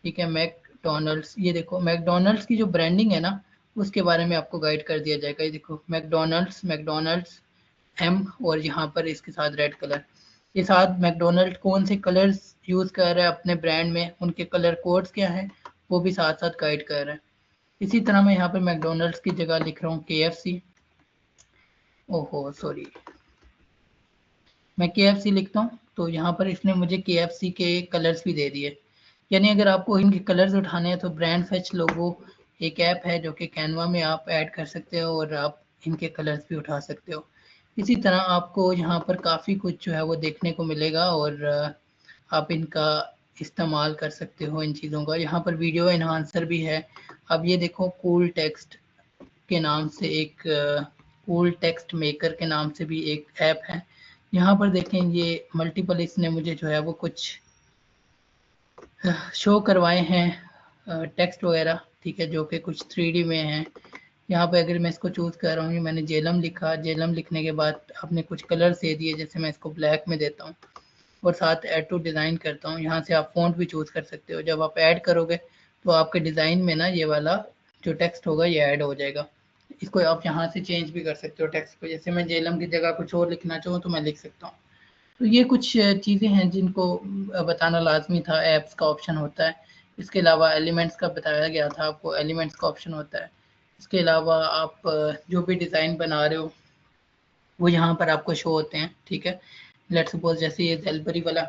ठीक है, मैकडॉनल्ड्स, ये देखो मैकडॉनल्ड्स की जो ब्रांडिंग है ना उसके बारे में आपको गाइड कर दिया जाएगा। ये देखो मैकडॉनल्ड्स एम, और यहाँ पर इसके साथ रेड कलर, ये साथ मैकडोनल्ड कौन से कलर्स यूज़ कर रहा है अपने ब्रांड में, उनके कलर कोड्स क्या हैं, वो भी साथ साथ गाइड कर रहा है। इसी तरह मैं यहाँ पर मैकडोनल्ड्स की जगह लिख रहा हूँ KFC, ओहो सॉरी, मैं KFC लिखता हूँ तो यहाँ पर इसने मुझे KFC के कलर्स भी दे दिए। यानी अगर आपको इनके कलर्स उठाने हैं तो ब्रांड फैच लोगो एक ऐप है जो कि कैनवा में आप ऐड कर सकते हो और आप इनके कलर्स भी उठा सकते हो। इसी तरह आपको यहाँ पर काफ़ी कुछ जो है वो देखने को मिलेगा और आप इनका इस्तेमाल कर सकते हो इन चीज़ों का। यहाँ पर वीडियो एनहांसर भी है। अब ये देखो कूल टेक्स्ट के नाम से एक कूल टेक्स्ट मेकर के नाम से भी एक ऐप है। यहाँ पर देखें ये मल्टीपल इसने मुझे जो है वो कुछ शो करवाए हैं टेक्स्ट वगैरह, ठीक है, जो कि कुछ 3D में हैं। यहाँ पे अगर मैं इसको चूज़ कर रहा हूँ, मैंने जेलम लिखा, जेलम लिखने के बाद आपने कुछ कलर दे दिए, जैसे मैं इसको ब्लैक में देता हूँ और साथ ऐड टू डिज़ाइन करता हूँ। यहाँ से आप फ़ॉन्ट भी चूज़ कर सकते हो। जब आप ऐड करोगे तो आपके डिज़ाइन में ना ये वाला जो टेक्स्ट होगा ये ऐड हो जाएगा। इसको आप यहाँ से चेंज भी कर सकते हो टेक्स्ट को, जैसे मैं जेलम की जगह कुछ और लिखना चाहूँ तो मैं लिख सकता हूँ। तो ये कुछ चीज़ें हैं जिनको बताना लाजमी था। ऐप्स का ऑप्शन होता है, इसके अलावा एलिमेंट्स का बताया गया था आपको, एलिमेंट्स का ऑप्शन होता है। इसके अलावा आप जो भी डिज़ाइन बना रहे हो वो यहाँ पर आपको शो होते हैं, ठीक है। लेट्स सपोज जैसे ये जेलबरी वाला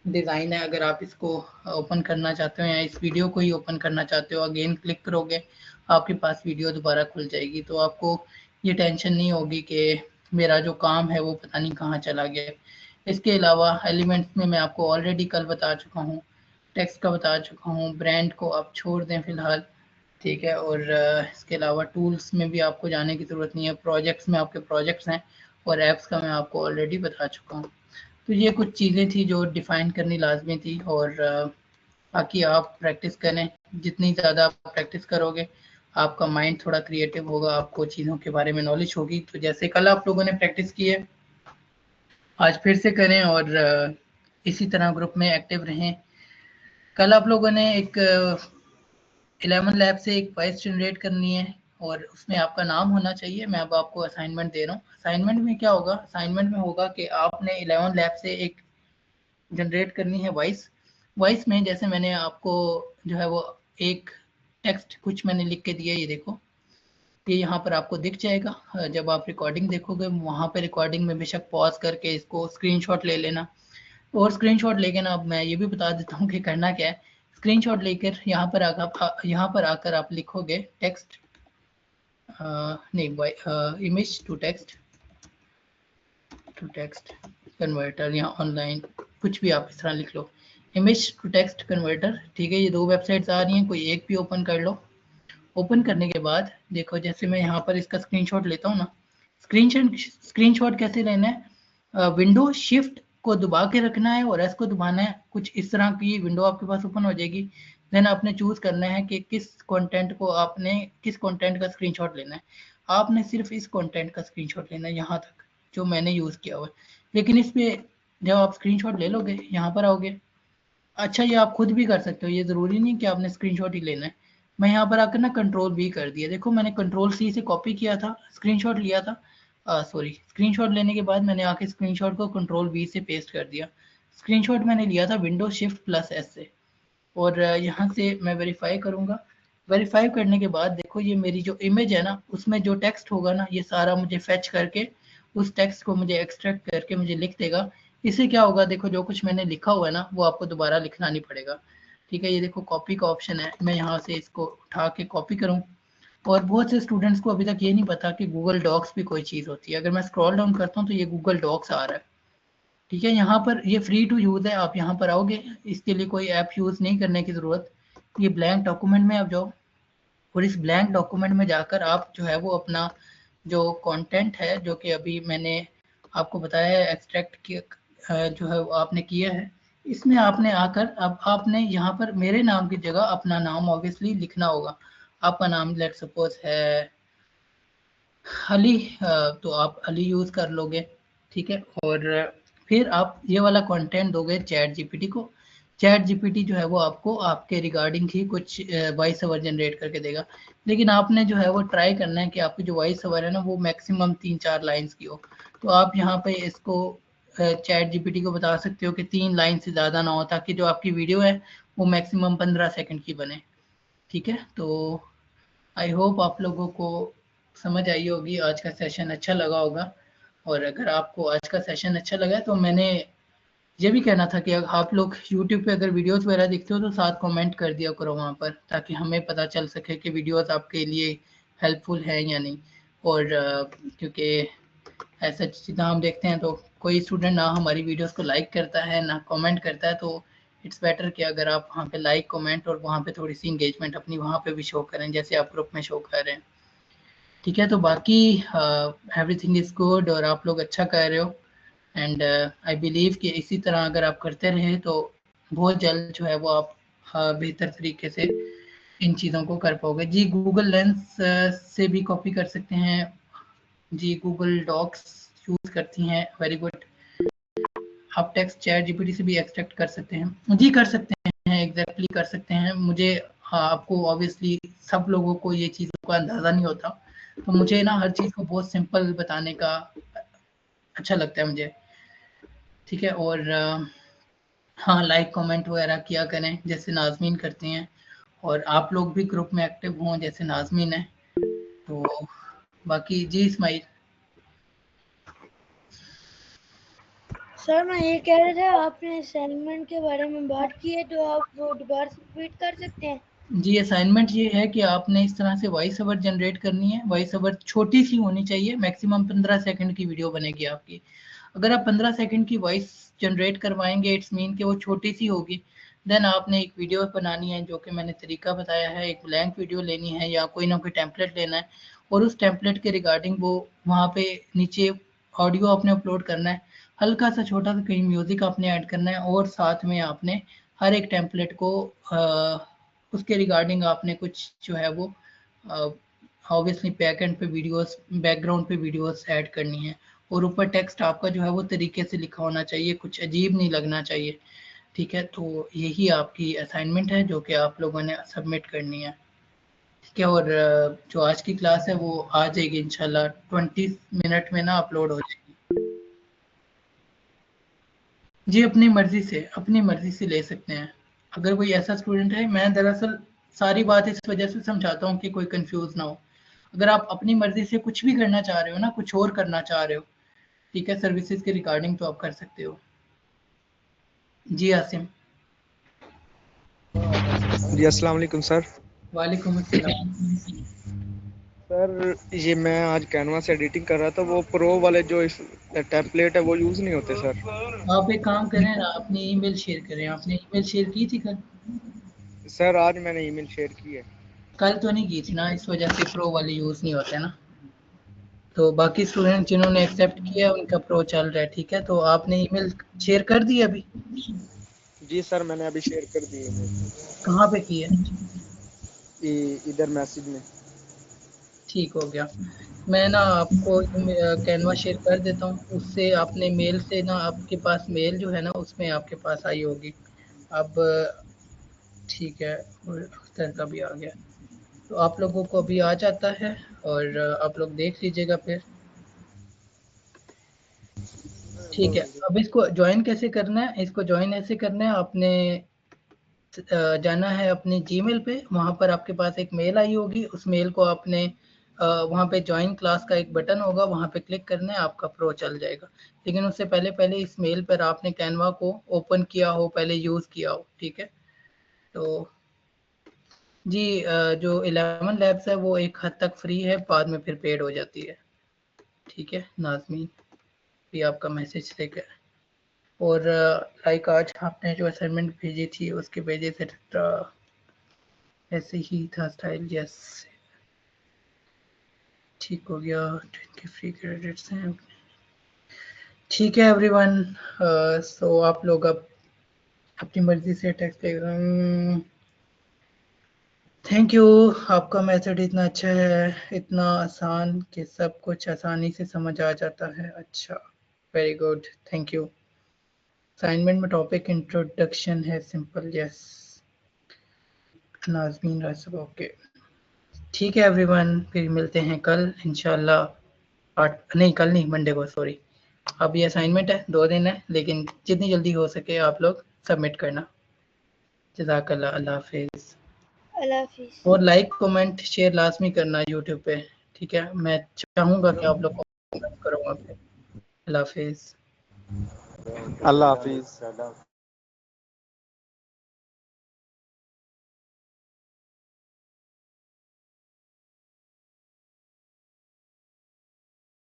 डिज़ाइन है, अगर आप इसको ओपन करना चाहते हो या इस वीडियो को ही ओपन करना चाहते हो, अगेन क्लिक करोगे आपके पास वीडियो दोबारा खुल जाएगी, तो आपको ये टेंशन नहीं होगी कि मेरा जो काम है वो पता नहीं कहाँ चला गया। इसके अलावा एलिमेंट्स में मैं आपको ऑलरेडी कल बता चुका हूँ, टेक्स्ट का बता चुका हूँ, ब्रांड को आप छोड़ दें फ़िलहाल, ठीक है। और इसके अलावा टूल्स में भी आपको जाने की ज़रूरत नहीं है, प्रोजेक्ट्स में आपके प्रोजेक्ट्स हैं, और ऐप्स का मैं आपको ऑलरेडी बता चुका हूँ। तो ये कुछ चीज़ें थी जो डिफ़ाइन करनी लाजमी थी, और बाकी आप प्रैक्टिस करें। जितनी ज़्यादा आप प्रैक्टिस करोगे आपका माइंड थोड़ा क्रिएटिव होगा, आपको चीज़ों के बारे में नॉलेज होगी। तो जैसे कल आप लोगों ने प्रैक्टिस की है, आज फिर से करें और इसी तरह ग्रुप में एक्टिव रहें। कल आप लोगों ने एक 11 लैब से एक वॉइस जनरेट करनी है और उसमें आपका नाम होना चाहिए। मैं अब आपको असाइनमेंट दे रहा हूँ। असाइनमेंट में क्या होगा, असाइनमेंट में होगा कि आपने 11 लैब से एक जनरेट करनी है वॉइस में, जैसे मैंने आपको जो है वो एक टेक्स्ट कुछ मैंने लिख के दिया, ये देखो, ये यहाँ पर आपको दिख जाएगा। जब आप रिकॉर्डिंग देखोगे वहाँ पे रिकॉर्डिंग में बेशक पॉज करके इसको स्क्रीनशॉट ले लेना, और स्क्रीनशॉट लेके ना, अब मैं ये भी बता देता हूँ कि करना क्या है। स्क्रीनशॉट लेकर यहाँ पर आकर आप लिखोगे टेक्स्ट नहीं इमेज टू टेक्स्ट कन्वर्टर या ऑनलाइन, कुछ भी आप इस तरह लिख लो, इमेज टू टेक्स्ट कन्वर्टर, ठीक है। ये दो वेबसाइट्स आ रही हैं, कोई एक भी ओपन कर लो। ओपन करने के बाद देखो, जैसे मैं यहाँ पर इसका स्क्रीनशॉट लेता हूँ ना, स्क्रीनशॉट कैसे लेना है, विंडो शिफ्ट को दबा के रखना है और एस को दबाना है, कुछ इस तरह की विंडो आपके पास ओपन हो जाएगी। देन आपने चूज करना है कि किस कंटेंट का स्क्रीनशॉट लेना है। आपने सिर्फ इस कंटेंट का स्क्रीनशॉट लेना है, यहाँ तक जो मैंने यूज किया हुआ है। लेकिन इस पे जब आप स्क्रीनशॉट ले लोगे, यहाँ पर आओगे, अच्छा ये आप खुद भी कर सकते हो, ये ज़रूरी नहीं कि आपने स्क्रीनशॉट ही लेना है। मैं यहाँ पर आकर ना कंट्रोल V कर दिया, देखो मैंने कंट्रोल C से कॉपी किया था, स्क्रीनशॉट लिया था, स्क्रीनशॉट लेने के बाद मैंने आके स्क्रीनशॉट को कंट्रोल V से पेस्ट कर दिया। स्क्रीनशॉट मैंने लिया था विंडो शिफ्ट प्लस S से, और यहाँ से मैं वेरीफाई करूँगा। वेरीफाई करने के बाद देखो ये मेरी जो इमेज है ना, उसमें जो टेक्स्ट होगा ना, ये सारा मुझे फैच करके उस टेक्स्ट को मुझे एक्सट्रैक्ट करके मुझे लिख देगा। इससे क्या होगा, देखो जो कुछ मैंने लिखा हुआ है ना वो आपको दोबारा लिखना नहीं पड़ेगा। ठीक है, ये देखो कॉपी का ऑप्शन है, मैं यहाँ से इसको उठा के कॉपी करूँ। और बहुत से स्टूडेंट्स को अभी तक ये नहीं पता कि गूगल डॉक्स भी कोई चीज़ होती है। अगर मैं स्क्रॉल डाउन करता हूँ तो ये गूगल डॉक्स आ रहा है। ठीक है, यहाँ पर ये फ्री टू यूज़ है, आप यहाँ पर आओगे, इसके लिए कोई ऐप यूज़ नहीं करने की ज़रूरत। ये ब्लैंक डॉक्यूमेंट में आप जाओ और इस ब्लैंक डॉक्यूमेंट में जाकर आप जो है वो अपना जो कंटेंट है जो कि अभी मैंने आपको बताया है एक्सट्रैक्ट किया जो है वो आपने किया है, इसमें आपने आकर अब आपने यहाँ पर मेरे नाम की जगह अपना नाम ऑब्वियसली लिखना होगा। आपका नाम लेट सपोज है अली, तो आप अली यूज़ कर लोगे। ठीक है, और फिर आप ये वाला कंटेंट दोगे चैट जीपीटी को। चैट जीपीटी जो है वो आपको आपके रिगार्डिंग ही कुछ वॉइस ओवर जनरेट करके देगा। लेकिन आपने जो है वो ट्राई करना है कि आपकी जो वॉइस ओवर है ना वो मैक्सिमम 3-4 लाइंस की हो। तो आप यहाँ पे इसको चैट जीपीटी को बता सकते हो कि 3 लाइन से ज़्यादा ना हो, ताकि जो आपकी वीडियो है वो मैक्सिमम 15 सेकंड की बने। ठीक है, तो आई होप आप लोगों को समझ आई होगी, आज का सेशन अच्छा लगा होगा। और अगर आपको आज का सेशन अच्छा लगा तो मैंने ये भी कहना था कि अगर आप लोग यूट्यूब पे अगर वीडियोस वगैरह देखते हो तो साथ कमेंट कर दिया करो वहाँ पर, ताकि हमें पता चल सके कि वीडियोस आपके लिए हेल्पफुल है या नहीं। और क्योंकि ऐसा जितना हम देखते हैं तो कोई स्टूडेंट ना हमारी वीडियोस को लाइक करता है ना कमेंट करता है, तो इट्स बेटर कि अगर आप वहाँ पे लाइक कमेंट और वहाँ पे थोड़ी सी इंगेजमेंट अपनी वहाँ पे भी शो करें जैसे आप ग्रुप में शो कर रहे हैं। ठीक है, तो बाकी एवरीथिंग इज़ गुड और आप लोग अच्छा कर रहे हो। एंड आई बिलीव कि इसी तरह अगर आप करते रहे तो बहुत जल्द जो है वो आप बेहतर तरीके से इन चीज़ों को कर पाओगे। जी गूगल लेंस से भी कॉपी कर सकते हैं जी, गूगल डॉक्स यूज़ करती हैं, वेरी गुड। आप टेक्स्ट चैट जीपीटी से भी एक्सट्रैक्ट कर सकते हैं जी, कर सकते हैं, एग्जैक्टली कर सकते हैं। मुझे आपको ऑब्वियसली सब लोगों को ये चीज़ों का अंदाज़ा नहीं होता, तो मुझे ना हर चीज़ को बहुत सिंपल बताने का अच्छा लगता है मुझे। ठीक है, और हाँ लाइक कमेंट वगैरह किया करें जैसे नाज़मीन करती हैं, और आप लोग भी ग्रुप में एक्टिव हों जैसे नाज़मीन है। तो बाकी जी इस्माइल। सर मैं ये कह रहा था आपने असाइनमेंट के बारे में बात की है, तो आप वो दोबारा से रिपीट कर सकते हैं? जी असाइनमेंट ये है कि आपने इस तरह से वॉइस ओवर जनरेट करनी है। वॉइस ओवर छोटी सी होनी चाहिए, मैक्सिमम 15 सेकंड की वीडियो बनेगी आपकी। अगर आप 15 सेकंड की वॉइस जनरेट करवाएंगे इट्स मीन कि वो छोटी सी होगी। देन आपने एक वीडियो बनानी है जो कि मैंने तरीका बताया है, एक ब्लैंक वीडियो लेनी है या कोई ना कोई टेम्पलेट लेना है, और उस टेम्पलेट के रिगार्डिंग वो वहाँ पे नीचे ऑडियो आपने अपलोड करना है, हल्का सा छोटा सा कहीं म्यूजिक आपने ऐड करना है, और साथ में आपने हर एक टेम्पलेट को उसके रिगार्डिंग आपने कुछ जो है वो ऑब्वियसली बैकएंड पे वीडियोस, बैकग्राउंड पे वीडियोस ऐड करनी है, और ऊपर टेक्स्ट आपका जो है वो तरीके से लिखा होना चाहिए, कुछ अजीब नहीं लगना चाहिए। ठीक है, तो यही आपकी असाइनमेंट है जो कि आप लोगों ने सबमिट करनी है। ठीक है, और जो आज की क्लास है वो आ जाएगी इंशाल्लाह 20 मिनट में ना अपलोड हो जाएगी। जी अपनी मर्जी से ले सकते हैं। अगर कोई ऐसा स्टूडेंट है, मैं दरअसल सारी बात इस वजह से समझाता हूँ कि कोई कंफ्यूज ना हो। अगर आप अपनी मर्जी से कुछ भी करना चाह रहे हो ना, कुछ और करना चाह रहे हो, ठीक है, सर्विसेज के रिगार्डिंग, तो आप कर सकते हो। जी आसिम। जी अस्सलाम वालेकुम सर। वालेकुम अस्सलाम। सर ये मैं आज कैनवा से एडिटिंग कर रहा था, वो प्रो वाले जो टेम्पलेट है वो यूज़ नहीं होते सर। आप एक काम करें ना, अपनी ईमेल शेयर करें। आपने ईमेल शेयर की थी कल? सर आज मैंने ईमेल शेयर की है। कल तो नहीं की थी ना, इस वजह से प्रो वाले यूज़ नहीं होते ना। तो बाकी स्टूडेंट जिन्होंने एक्सेप्ट किया उनका प्रो चल रहा है। ठीक है, तो आपने ईमेल शेयर कर दी अभी? जी सर मैंने अभी शेयर कर दी है। कहाँ पे की है? इधर मैसेज में। ठीक हो गया, मैं ना आपको कैनवा शेयर कर देता हूँ, उससे आपने मेल से ना, आपके पास मेल जो है ना उसमें आपके पास आई होगी अब। ठीक है, और अख्तर का भी आ गया, तो आप लोगों को अभी आ जाता है और आप लोग देख लीजिएगा फिर। ठीक है, अब इसको ज्वाइन कैसे करना है? इसको ज्वाइन ऐसे करना है, आपने जाना है अपने जीमेल पे, वहाँ पर आपके पास एक मेल आई होगी, उस मेल को आपने वहाँ पे ज्वाइन क्लास का एक बटन होगा, वहाँ पे क्लिक करना है, आपका प्रो चल जाएगा। लेकिन उससे पहले इस मेल पर आपने कैनवा को ओपन किया हो, पहले यूज़ किया हो, ठीक है। तो जी जो 11 लैब्स है वो एक हद तक फ्री है, बाद में फिर पेड हो जाती है, ठीक है। नाज़मीन भी आपका मैसेज देगा। और लाइक आज आपने जो असाइनमेंट भेजी थी उसके पेजेस एक्स्ट्रा ऐसे ही था स्टाइल, यस ठीक हो गया। 20 फ्री क्रेडिट्स हैं, ठीक है एवरीवन। सो आप लोग अब अपनी मर्जी से टेक्स्ट थैंक यू। आपका मेथड इतना अच्छा है, इतना आसान कि सब कुछ आसानी से समझ आ जाता है। अच्छा, very good, thank you. Assignment में टॉपिक इंट्रोडक्शन है, सिंपल, यस। नाज़मीन रासब, ओके, ठीक है एवरीवन, फिर मिलते हैं कल इंशाल्लाह। नहीं कल नहीं, मंडे को, सॉरी। अब ये असाइनमेंट है, 2 दिन है, लेकिन जितनी जल्दी हो सके आप लोग सबमिट करना। जज़ाकल्लाह, अल्लाह हाफिज़। अल्लाह हाफिज़। और लाइक कमेंट शेयर लाजमी करना यूट्यूब पे, ठीक है। मैं चाहूँगा कि आप लोग करो वहाँ पे। अल्लाह हाफिज़। अल्लाह हाफिज़।